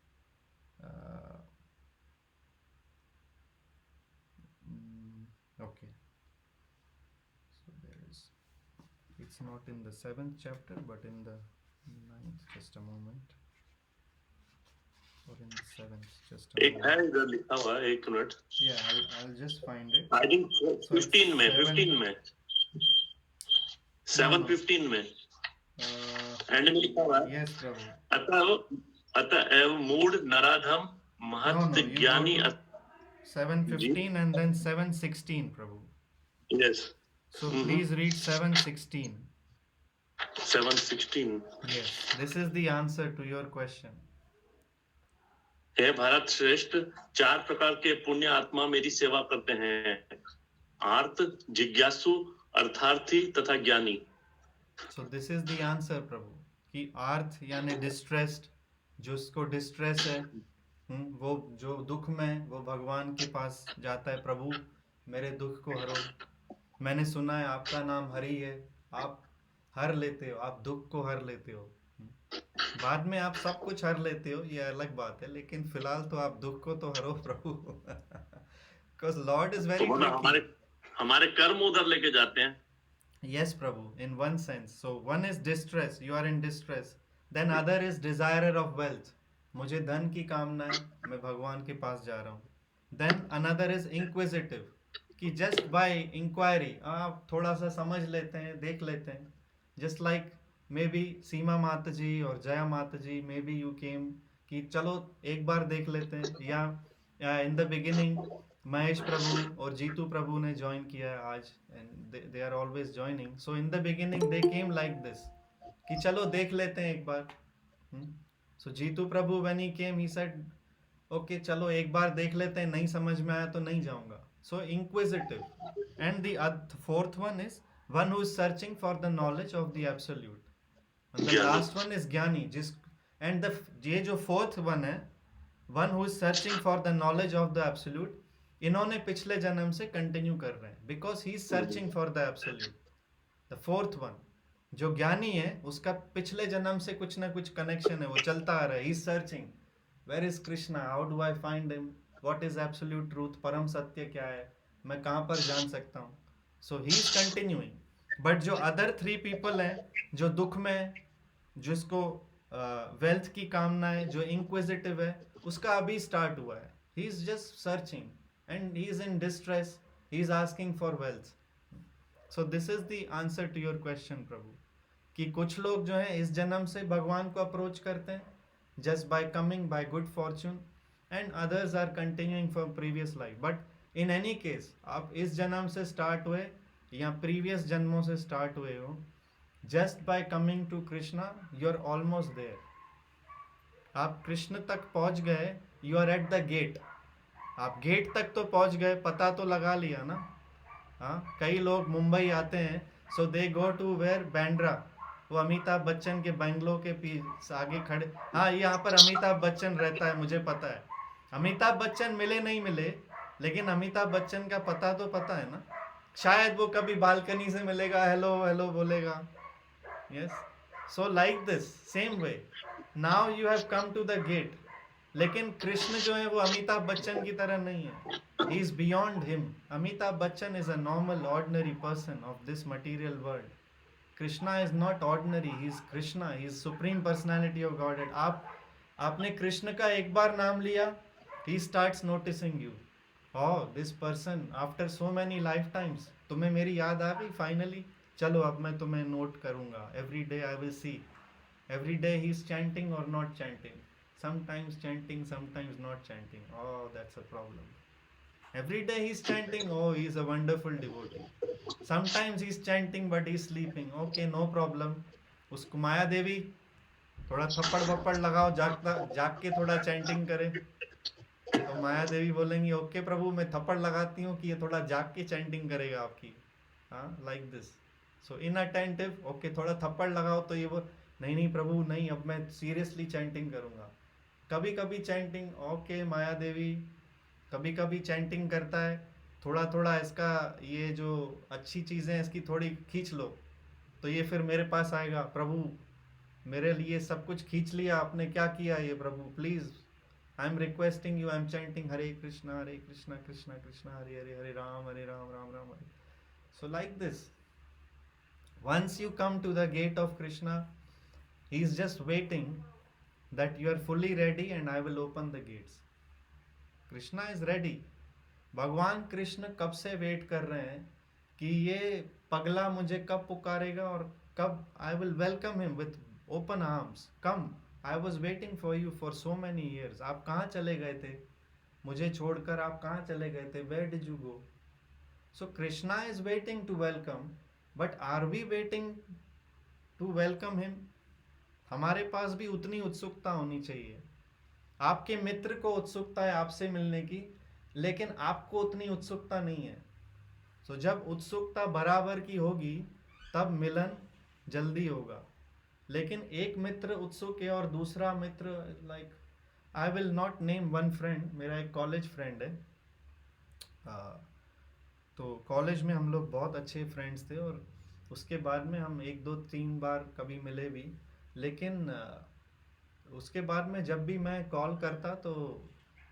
Okay, so there is, it's not in the 7th chapter but in the 9th. Just a moment. or in 7th, just a एक है moment. इधर लिखा हुआ, एक minute. Yeah, I'll just find it. I think So it's 15 में, 7. 15 में, 7:15 में and में लिखा हुआ है. Yes, Prabhu. अतएव मूढ़ नराधम महत you ज्ञानी. go to 7:15 and then 7:16, Prabhu. Yes. So please read 7:16. 7:16. Yes, this is the answer to your question. हे भारत श्रेष्ठ, 4 प्रकार के पुण्य आत्मा मेरी सेवा करते हैं: आर्त, जिज्ञासु, अर्थार्थी तथा ज्ञानी. So this is the answer, Prabhu. कि आर्थ यानी डिस्ट्रेस्ड, जो उसको डिस्ट्रेस है, वो जो दुख में, वो भगवान के पास जाता है, प्रभु मेरे दुख को हरो. मैंने सुना है आपका नाम हरि है, आप हर लेते हो, आप दुख को हर लेते हो. बाद में आप सब कुछ हर लेते हो, ये अलग बात है, लेकिन फिलहाल तो आप दुख को तो हरो प्रभु. Because Lord is very tricky. हमारे कर्म उधर लेके जाते हैं. Yes, Prabhu, in one sense. So one is distress, you are in distress. Then other is desirer of wealth. मुझे धन की कामना है, मैं भगवान के पास जा रहा हूँ. Then another is inquisitive, कि just by inquiry आप थोड़ा सा समझ लेते हैं, देख लेते हैं. Just like maybe सीमा माता जी और जया माता जी, maybe you came कि चलो एक बार देख लेते हैं. या in the beginning महेश प्रभु और जीतू प्रभु ने ज्वाइन किया है आज, and they are always joining. So in the beginning they came like this, कि चलो देख लेते हैं एक बार. So Jitu Prabhu when he came he said, okay चलो एक बार देख लेते हैं, नहीं समझ में आया तो नहीं जाऊंगा. So inquisitive. And the fourth one is one who is searching for the knowledge of the absolute. And the last one is ज्ञानी, and ये जो fourth one है, one who is searching for the knowledge of the absolute, इन्होंने पिछले जन्म से continue कर रहे हैं, because he is searching for the absolute. The fourth one, जो ज्ञानी है, उसका पिछले जन्म से कुछ ना कुछ कनेक्शन है, वो चलता आ रहा है. he is searching, where is Krishna, how do I find him, what is absolute truth, परम सत्य क्या है, मैं कहाँ पर जान सकता हूँ. So he is continuing. But जो other 3 people हैं, जो दुख में, जिसको वेल्थ की कामना है, जो इंक्विजिटिव है, उसका अभी स्टार्ट हुआ है. he is just searching and he is in distress, he is asking for wealth. So this is the answer to your question, Prabhu, कि कुछ लोग जो हैं इस जन्म से भगवान को अप्रोच करते हैं just by coming by good fortune, and others are continuing from previous life. But in any case, आप इस जन्म से स्टार्ट हुए या प्रीवियस जन्मों से स्टार्ट हुए हो, just by coming to Krishna you are almost there. आप कृष्ण तक पहुंच गए, you are at the gate. आप गेट तक तो पहुंच गए, पता तो लगा लिया ना. हाँ, कई लोग मुंबई आते हैं, सो दे गो टू वेयर, बैंड्रा, वो अमिताभ बच्चन के बंगलो के पीछे आगे खड़े. हाँ, यहाँ पर अमिताभ बच्चन रहता है, मुझे पता है. अमिताभ बच्चन मिले नहीं मिले, लेकिन अमिताभ बच्चन का पता तो पता है ना. शायद वो कभी बालकनी से मिलेगा, हेलो हेलो बोलेगा. Yes, so like this same way now you have come to the gate. लेकिन कृष्ण जो है वो अमिताभ बच्चन की तरह नहीं है. He is beyond him. Amitabh Bachchan is a normal ordinary person of this material world. Krishna is not ordinary, he is Krishna, he is supreme personality of godhead. आपने कृष्ण का एक बार नाम लिया, he starts noticing you. Oh, this person after so many life times, तुम्हें मेरी याद आ गई finally, चलो अब मैं तुम्हें नोट करूंगा. Every day I will see, every day he is chanting or not chanting. Sometimes chanting, sometimes not chanting. Oh, that's a problem. Every day he's chanting. Oh, he's a wonderful devotee. Sometimes he's chanting but he's sleeping. Okay, no problem. उसको माया देवी थोड़ा थप्पड़ वप्पड़ लगाओ, जाग के थोड़ा chanting करे, तो माया देवी बोलेंगी ओके प्रभु मैं थप्पड़ लगाती हूँ कि ये थोड़ा जाग के चैंटिंग करेगा आपकी. हाँ, like this. So inattentive, okay थोड़ा थप्पड़ लगाओ तो ये वो नहीं प्रभु नहीं, अब मैं सीरियसली चैंटिंग करूँगा. कभी कभी चैंटिंग, ओके माया देवी कभी कभी चैंटिंग करता है, थोड़ा थोड़ा इसका ये जो अच्छी चीज़ें हैं इसकी थोड़ी खींच लो, तो ये फिर मेरे पास आएगा, प्रभु मेरे लिए सब कुछ खींच लिया आपने, क्या किया ये Prabhu, please I am requesting you, I am chanting Hare Krishna Krishna Krishna Hare Hare, Hare Ram Ram Ram Hare. So like this, once you come to the gate of Krishna, he is just waiting that you are fully ready and I will open the gates. Krishna is ready. भगवान कृष्ण कब से wait कर रहे हैं कि ये पगला मुझे कब पुकारेगा और कब I will welcome him with open arms. Come, I was waiting for you for so many years. आप कहाँ चले गए थे? मुझे छोड़कर आप कहाँ चले गए थे? Where did you go? So Krishna is waiting to welcome, but are we waiting to welcome him? हमारे पास भी उतनी उत्सुकता होनी चाहिए. आपके मित्र को उत्सुकता है आपसे मिलने की, लेकिन आपको उतनी उत्सुकता नहीं है. So जब उत्सुकता बराबर की होगी तब मिलन जल्दी होगा. लेकिन एक मित्र उत्सुक है और दूसरा मित्र like I will not name one friend. मेरा एक कॉलेज फ्रेंड है. तो कॉलेज में हम लोग बहुत अच्छे फ्रेंड्स थे और उसके बाद में हम 1-2-3 बार कभी मिले भी. लेकिन उसके बाद में जब भी मैं कॉल करता तो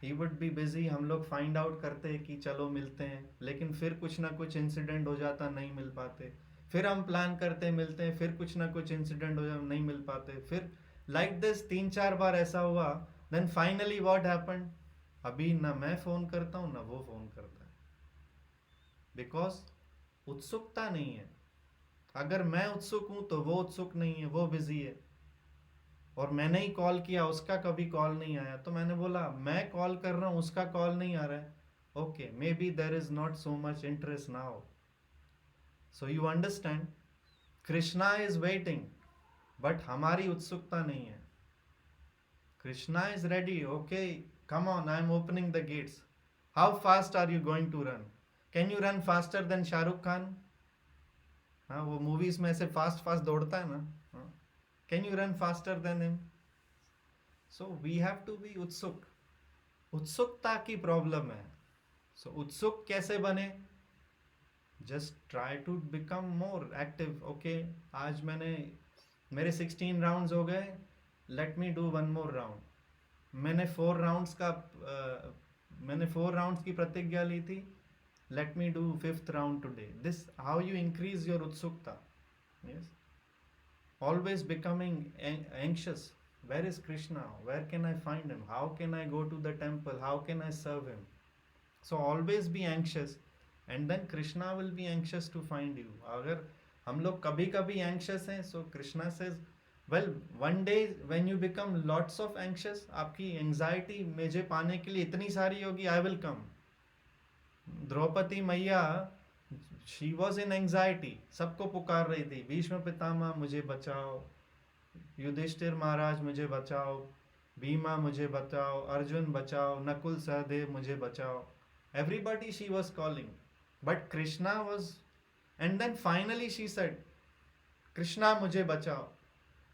ही वुड बी बिजी. हम लोग फाइंड आउट करते कि चलो मिलते हैं, लेकिन फिर कुछ ना कुछ इंसिडेंट हो जाता, नहीं मिल पाते. फिर हम प्लान करते मिलते हैं, फिर कुछ ना कुछ इंसिडेंट हो जाता, नहीं मिल पाते. फिर लाइक दिस 3-4 बार ऐसा हुआ. देन फाइनली व्हाट हैपेंड, अभी ना मैं फ़ोन करता हूँ ना वो फ़ोन करता है, बिकॉज उत्सुकता नहीं है. अगर मैं उत्सुक हूँ तो वो उत्सुक नहीं है, वो बिजी है. और मैंने ही कॉल किया, उसका कभी कॉल नहीं आया. तो मैंने बोला मैं कॉल कर रहा हूँ, उसका कॉल नहीं आ रहा है. Okay, maybe there is not so much interest now. So you understand, Krishna is waiting, but हमारी उत्सुकता नहीं है. Krishna is ready. Okay, come on, I am opening the gates. How fast are you going to run? Can you run faster than Shahrukh Khan? हाँ, वो movies में ऐसे fast fast दौड़ता है ना. Can you run faster than him? So we have to be उत्सुक. उत्सुकता की प्रॉब्लम है. So उत्सुक कैसे बने? Just try to become more active. Okay, आज मेरे 16 राउंड्स हो गए. Let me do one more round. मैंने 4 राउंड्स की प्रतिज्ञा ली थी. Let me do 5th round today. This how you increase your उत्सुकता. Yes. Always becoming anxious. Where is Krishna? Where can I find him? How can I go to the temple? How can I serve him? So always be anxious, and then Krishna will be anxious to find you. अगर हम लोग कभी कभी anxious हैं, so Krishna says, well, one day when you become lots of anxious, आपकी anxiety मुझे पाने के लिए इतनी सारी होगी, I will come. द्रौपदी मैया, she was in anxiety, सबको पुकार रही थी. भीष्म पितामह मुझे बचाओ, युधिष्ठिर महाराज मुझे बचाओ, भीमा मुझे बचाओ, अर्जुन बचाओ, नकुल सहदेव मुझे बचाओ. Everybody she was calling, but Krishna was, and then finally she said, Krishna मुझे बचाओ.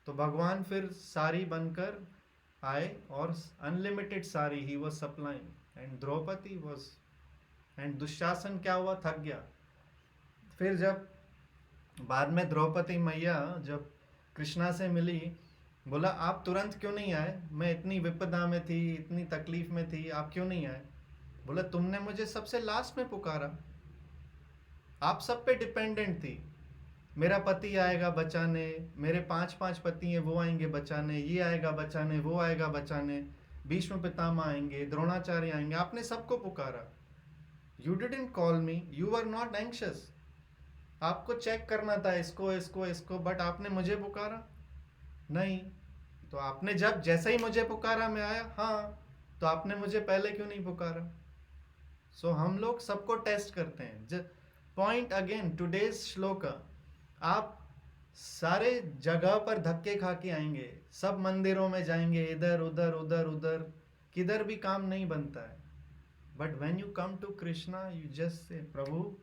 तो भगवान फिर सारी बनकर आए और अनलिमिटेड सारी he was supplying, and Draupadi was, and Dushasan क्या हुआ, थक गया. फिर जब बाद में द्रौपदी मैया जब कृष्णा से मिली, बोला आप तुरंत क्यों नहीं आए? मैं इतनी विपदा में थी, इतनी तकलीफ में थी, आप क्यों नहीं आए? बोला तुमने मुझे सबसे लास्ट में पुकारा, आप सब पे डिपेंडेंट थी. मेरा पति आएगा बचाने, मेरे 5 पति हैं वो आएंगे बचाने, ये आएगा बचाने, वो आएगा बचाने, भीष्म पितामह आएंगे, द्रोणाचार्य आएंगे, आपने सबको पुकारा. You didn't call me, you are not anxious. आपको चेक करना था इसको इसको इसको, बट आपने मुझे पुकारा नहीं. तो आपने जब जैसे ही मुझे पुकारा मैं आया. हाँ, तो आपने मुझे पहले क्यों नहीं पुकारा? सो हम लोग सबको टेस्ट करते हैं. पॉइंट अगेन, टुडेज श्लोका, आप सारे जगह पर धक्के खा के आएंगे, सब मंदिरों में जाएंगे, इधर उधर उधर उधर, किधर भी काम नहीं बनता है. But when you come to Krishna, you just say, Prabhu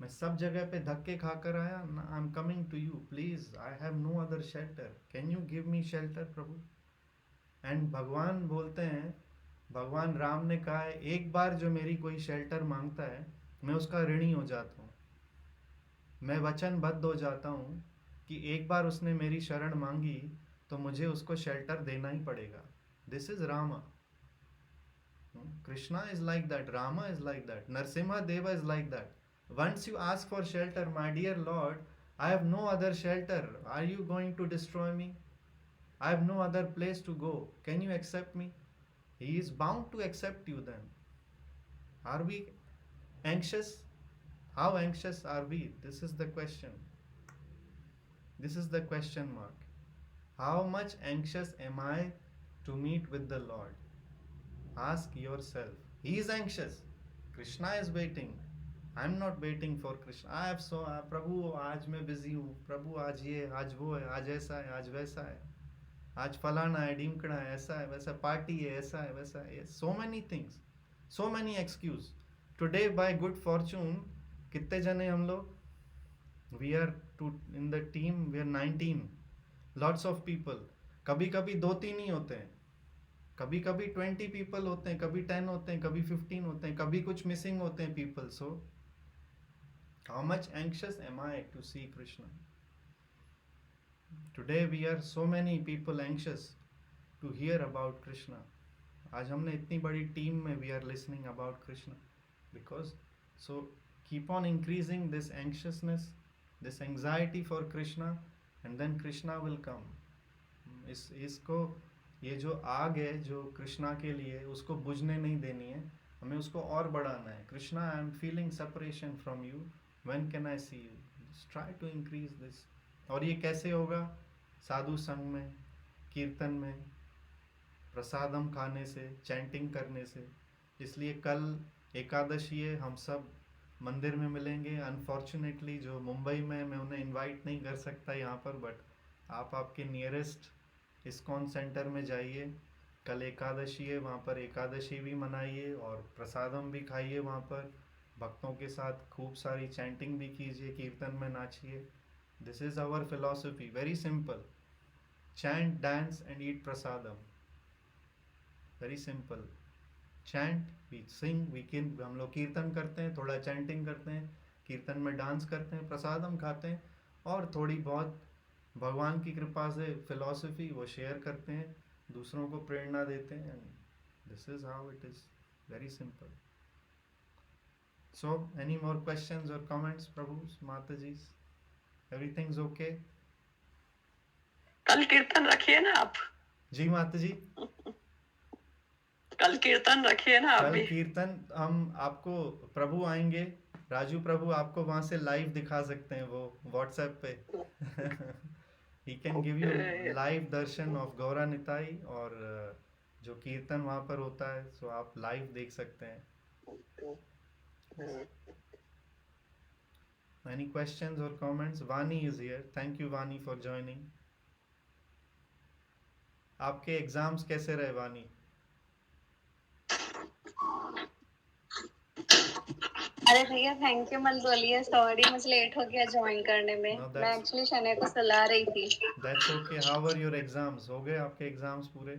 मैं सब जगह पे धक्के खाकर आया, I am coming to you, please, I have no other shelter, can you give me shelter Prabhu. And भगवान बोलते हैं, भगवान राम ने कहा है, एक बार जो मेरी कोई शेल्टर मांगता है मैं उसका ऋणी हो जाता हूँ. मैं वचनबद्ध हो जाता हूँ कि एक बार उसने मेरी शरण मांगी तो मुझे उसको शेल्टर देना ही पड़ेगा. This is Rama. Krishna is like that, Rama is like that, Narasimha Deva is like that. Once you ask for shelter, my dear Lord, I have no other shelter. Are you going to destroy me? I have no other place to go. Can you accept me? He is bound to accept you then. Are we anxious? How anxious are we? This is the question. This is the question mark. How much anxious am I to meet with the Lord? Ask yourself. He is anxious. Krishna is waiting. I am not waiting for Krishna. I have so प्रभु आज मैं busy हूँ, प्रभु आज ये आज वो है, आज ऐसा है, आज वैसा है, आज फलाना है, ढीमकड़ा है, ऐसा है, वैसा पार्टी है, ऐसा है, वैसा है. So many things, so many excuse. Today by good fortune कितने जने हम लोग? We are in the team, we are 19. Lots of people. कभी कभी 2-3 ही होते हैं, कभी कभी 20 people होते हैं, कभी 10 होते हैं, कभी 15 होते हैं, कभी कुछ मिसिंग होते हैं people. So how much anxious am I to see Krishna? Today we are so many people anxious to hear about Krishna. आज हमने इतनी बड़ी टीम में we are listening about Krishna because so keep on increasing this anxiousness, this anxiety for Krishna, and then Krishna will come. इसको ये जो आग है जो कृष्णा के लिए, उसको बुझने नहीं देनी है, हमें उसको और बढ़ाना है. Krishna, I am feeling separation from you, when can I see you? Try to increase this. और ये कैसे होगा? साधु संग में, कीर्तन में, प्रसादम खाने से, चैंटिंग करने से. इसलिए कल एकादशी है, हम सब मंदिर में मिलेंगे. अनफॉर्चुनेटली जो मुंबई में, मैं उन्हें इनवाइट नहीं कर सकता यहाँ पर, बट आप आपके नियरेस्ट इस्कॉन सेंटर में जाइए. कल एकादशी है, वहाँ पर एकादशी भी मनाइए और प्रसादम भी खाइए. वहाँ पर भक्तों के साथ खूब सारी चैंटिंग भी कीजिए, कीर्तन में नाचिए. This is our philosophy, very simple. Chant, dance and eat prasadam. Very simple. Chant, we sing, हम लोग कीर्तन करते हैं, थोड़ा चैंटिंग करते हैं, कीर्तन में डांस करते हैं, प्रसादम खाते हैं, और थोड़ी बहुत भगवान की कृपा से फिलॉसफी वो शेयर करते हैं, दूसरों को प्रेरणा देते हैं. And this is how it is. Very simple. So any more questions और कमेंट्स? प्रभु, माता जी, एवरीथिंग ओके? कल कीर्तन रखिए ना आप. जी माता जी, कल कीर्तन रखिए ना आप कल भी. कीर्तन हम आपको, प्रभु आएंगे, राजू प्रभु आपको वहां से लाइव दिखा सकते हैं, वो व्हाट्सएप पे. He can give you live Darshan of Gaura Nitai, और जो कीर्तन वहाँ पर होता है, सो आप लाइव देख सकते हैं. Any questions or comments? Vani is here. Thank you Vani for joining. आपके एग्जाम्स कैसे रहे वानी? अरे भैया थैंक यू मत बोलिए, सॉरी मुझे लेट हो गया ज्वाइन करने में. No, मैं एक्चुअली शनय को सलाह रही थी. That's okay. How were your exams? हो गए आपके एग्जाम्स पूरे?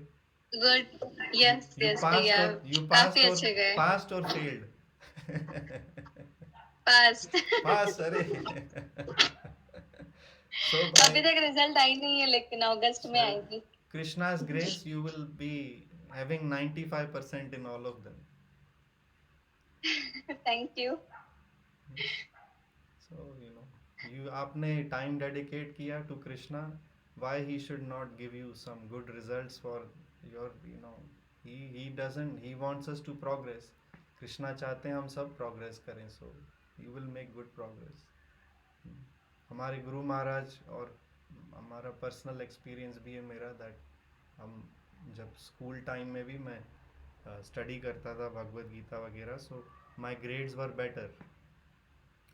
गुड. यस यस भैया, काफी अच्छे गए. पास्ड और फेल्ड? पास. पास. अरे so अभी तक रिजल्ट आई नहीं है, लेकिन अगस्त में आएगी. Krishna's grace, you will be having 95% in all of them. Thank you. So you आपने टाइम डेडिकेट किया to Krishna. Why he should not give you some good results for your, he wants us to progress. Krishna चाहते हैं हम सब progress करें. So you will make good progress. हमारे गुरु महाराज और हमारा पर्सनल एक्सपीरियंस भी है मेरा, दैट हम जब स्कूल टाइम में भी मैं स्टडी करता था भगवत गीता वगैरह, so my grades were better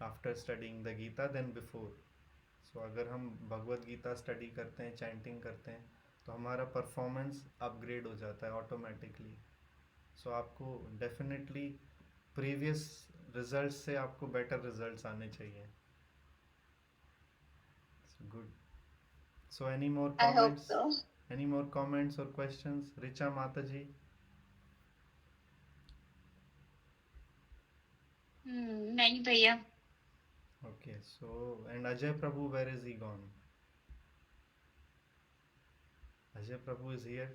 after studying the Gita then before. सो अगर हम भगवत गीता स्टडी करते हैं, चैंटिंग करते हैं, तो हमारा परफॉर्मेंस अपग्रेड हो जाता है ऑटोमेटिकली. सो आपको डेफिनेटली प्रीवियस रिजल्ट से आपको बेटर रिजल्ट्स आने चाहिए. Good. So any more comments? Any more comments or questions? Richa Mataji? नहीं भैया. Okay, so and Ajay Prabhu, where is he gone? Ajay Prabhu is here.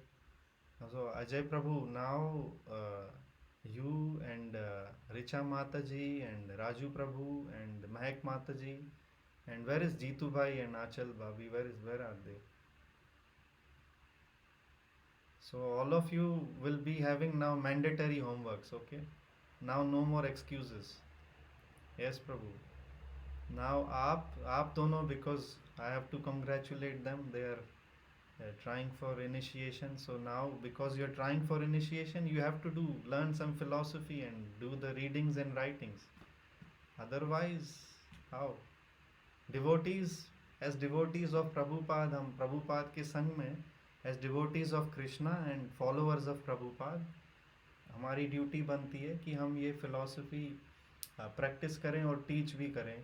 So Ajay Prabhu, now you and Richa Mataji and Raju Prabhu and Mahek Mataji, and where is Jeetu Bhai and Achal Bhabi? Where are they? So all of you will be having now mandatory homeworks, okay? Now no more excuses. Yes, Prabhu. Now आप दोनों, because I have to congratulate them, they are trying for initiation. So now because you're trying for initiation, you have to learn some philosophy and do the readings and writings. Otherwise, how? Devotees, as devotees of Prabhupada, हम प्रभुपाद के संग में as devotees of Krishna and followers of Prabhupada, हमारी duty बनती है कि हम ये फिलॉसफी प्रैक्टिस करें और टीच भी करें.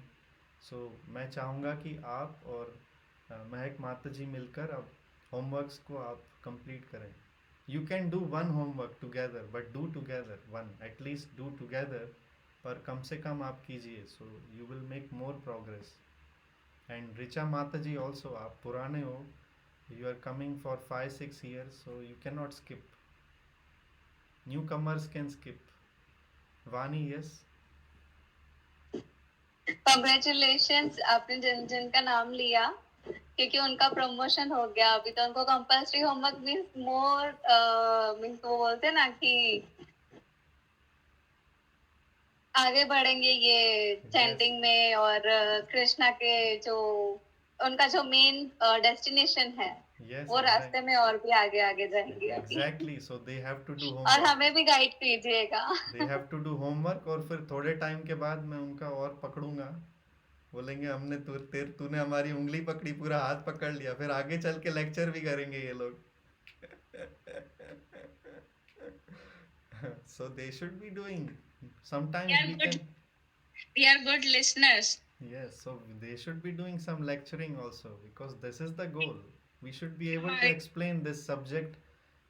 सो मैं चाहूँगा कि आप और महक माता जी मिलकर अब होमवर्क्स को आप कंप्लीट करें. You can do one homework together, but do together one, at least do together, पर कम से कम आप कीजिए. So you will make more progress. And Richa Mata ji also, आप पुराने हो, you are coming for 5-6 years, so you cannot skip. Newcomers can skip. Vani, yes. Congratulations, आपने जिन जिन का नाम लिया, क्योंकि उनका प्रमोशन हो गया अभी, तो उनको compulsory homework means more means वो बोलते हैं ना कि आगे बढ़ेंगे ये चैंटिंग में, और कृष्णा के जो उनका जो मेन डेस्टिनेशन है, Yes, वो रास्ते में और भी आगे आगे जाएंगे. Exactly. So they have to do और homework. हमें भी गाइड कीजिएगा. They have to do homework, और फिर थोड़े टाइम के बाद मैं उनका और पकड़ूंगा. बोलेंगे हमने तूने हमारी उंगली पकड़ी, पूरा हाथ पकड़ लिया, फिर आगे चल के लेक्चर भी करेंगे ये लोग. So they should be doing. Sometimes we are good listeners. Yes, so they should be doing some lecturing also, because this is the goal. We should be able to explain this subject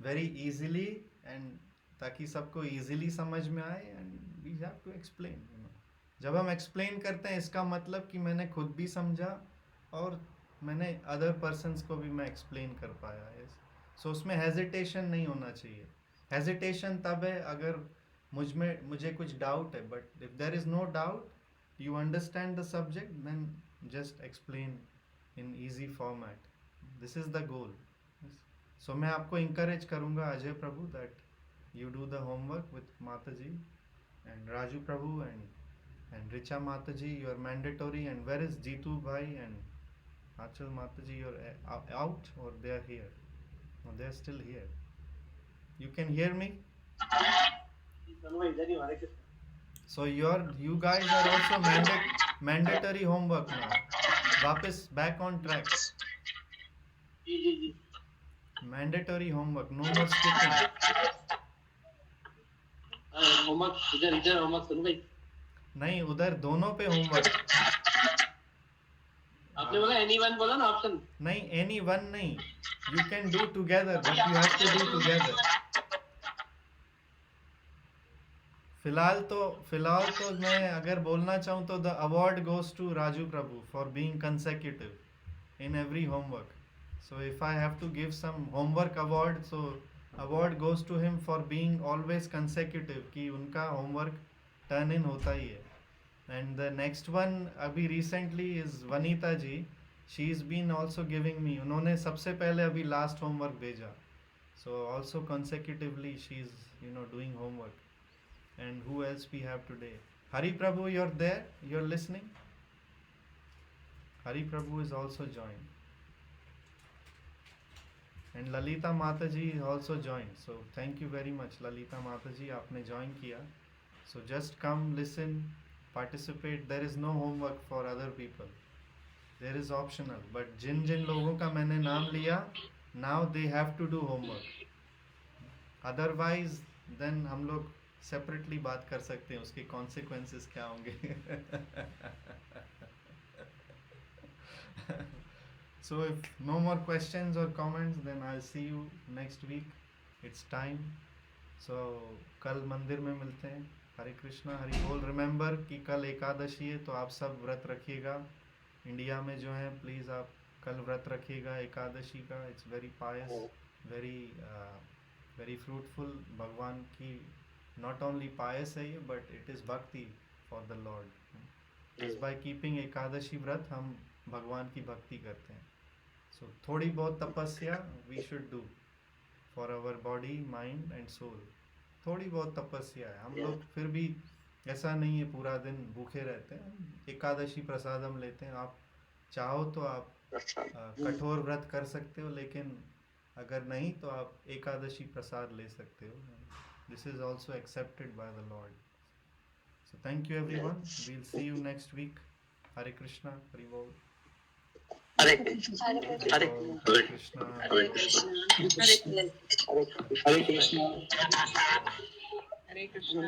very easily, and ताकि सबको easily समझ में आए, and we have to explain, you know. जब हम explain करते हैं, इसका मतलब कि मैंने खुद भी समझा और मैंने other persons को भी मैं explain कर पाया. Yes. So उसमें hesitation नहीं होना चाहिए. Hesitation तब है अगर मुझे कुछ doubt है, but if there is no doubt, you understand the subject, then just explain in easy format. This is the goal. So मैं आपको encourage करूँगा अजय प्रभु that you do the homework with Mataji and Raju Prabhu and Richa Mataji. You are mandatory. And where is Jitu Bhai and Achal Mataji? You are out, or they are here? No, they are still here. You can hear me? So you guys are also mandatory homework now. वापस back on track. Mandatory homework. No more skipping. Homework इधर homework सुन भाई. नहीं, उधर दोनों पे homework. आपने बोला anyone बोला ना ऑप्शन. नहीं, anyone नहीं. You can do together, but you have to do together. फिलहाल तो मैं अगर बोलना चाहूँ तो the award goes to Raju Prabhu for being consecutive in every homework. So if I have to give some homework award, so award goes to him for being always consecutive, कि उनका homework turn in होता ही है. And the next one अभी recently is Vanita ji. She's been also giving me, उन्होंने सबसे पहले अभी last homework भेजा. So also consecutively she's doing homework. And who else we have today? Hari Prabhu, you're there? You're listening? Hari Prabhu is also joined. And Lalita Mataji is also joined. So thank you very much, Lalita Mataji, आपने join किया. So just come, listen, participate. There is no homework for other people. There is optional. But जिन लोगों का मैंने नाम लिया, now they have to do homework. Otherwise, then हम लोग separately बात कर सकते हैं, उसके consequences क्या होंगे. So if no more questions or comments, then I'll see you next week. It's time. So कल मंदिर में मिलते हैं. हरे कृष्णा, हरि बोल. रिमेंबर कि कल एकादशी है, तो आप सब व्रत रखिएगा. इंडिया में जो है, प्लीज़ आप कल व्रत रखिएगा एकादशी का. It's very Payas, very fruitful. भगवान की not only पायस है ये, but it is bhakti for the Lord. Just by keeping Ekadashi व्रत हम भगवान की भक्ति करते हैं. So थोड़ी बहुत तपस्या we should do for our body, mind and soul. थोड़ी बहुत तपस्या है। हम लोग फिर भी ऐसा नहीं है पूरा दिन भूखे रहते हैं, एकादशी प्रसादम लेते हैं। आप चाहो तो आप कठोर व्रत कर सकते हो, लेकिन अगर नहीं तो आप एकादशी प्रसाद ले सकते हो। This is also accepted by the lord. So thank you everyone, we'll see you next week. Hare Krishna, Hari बोल। हरे कृष्णा, हरे कृष्णा, हरे कृष्णा, हरे कृष्णा, हरे कृष्णा।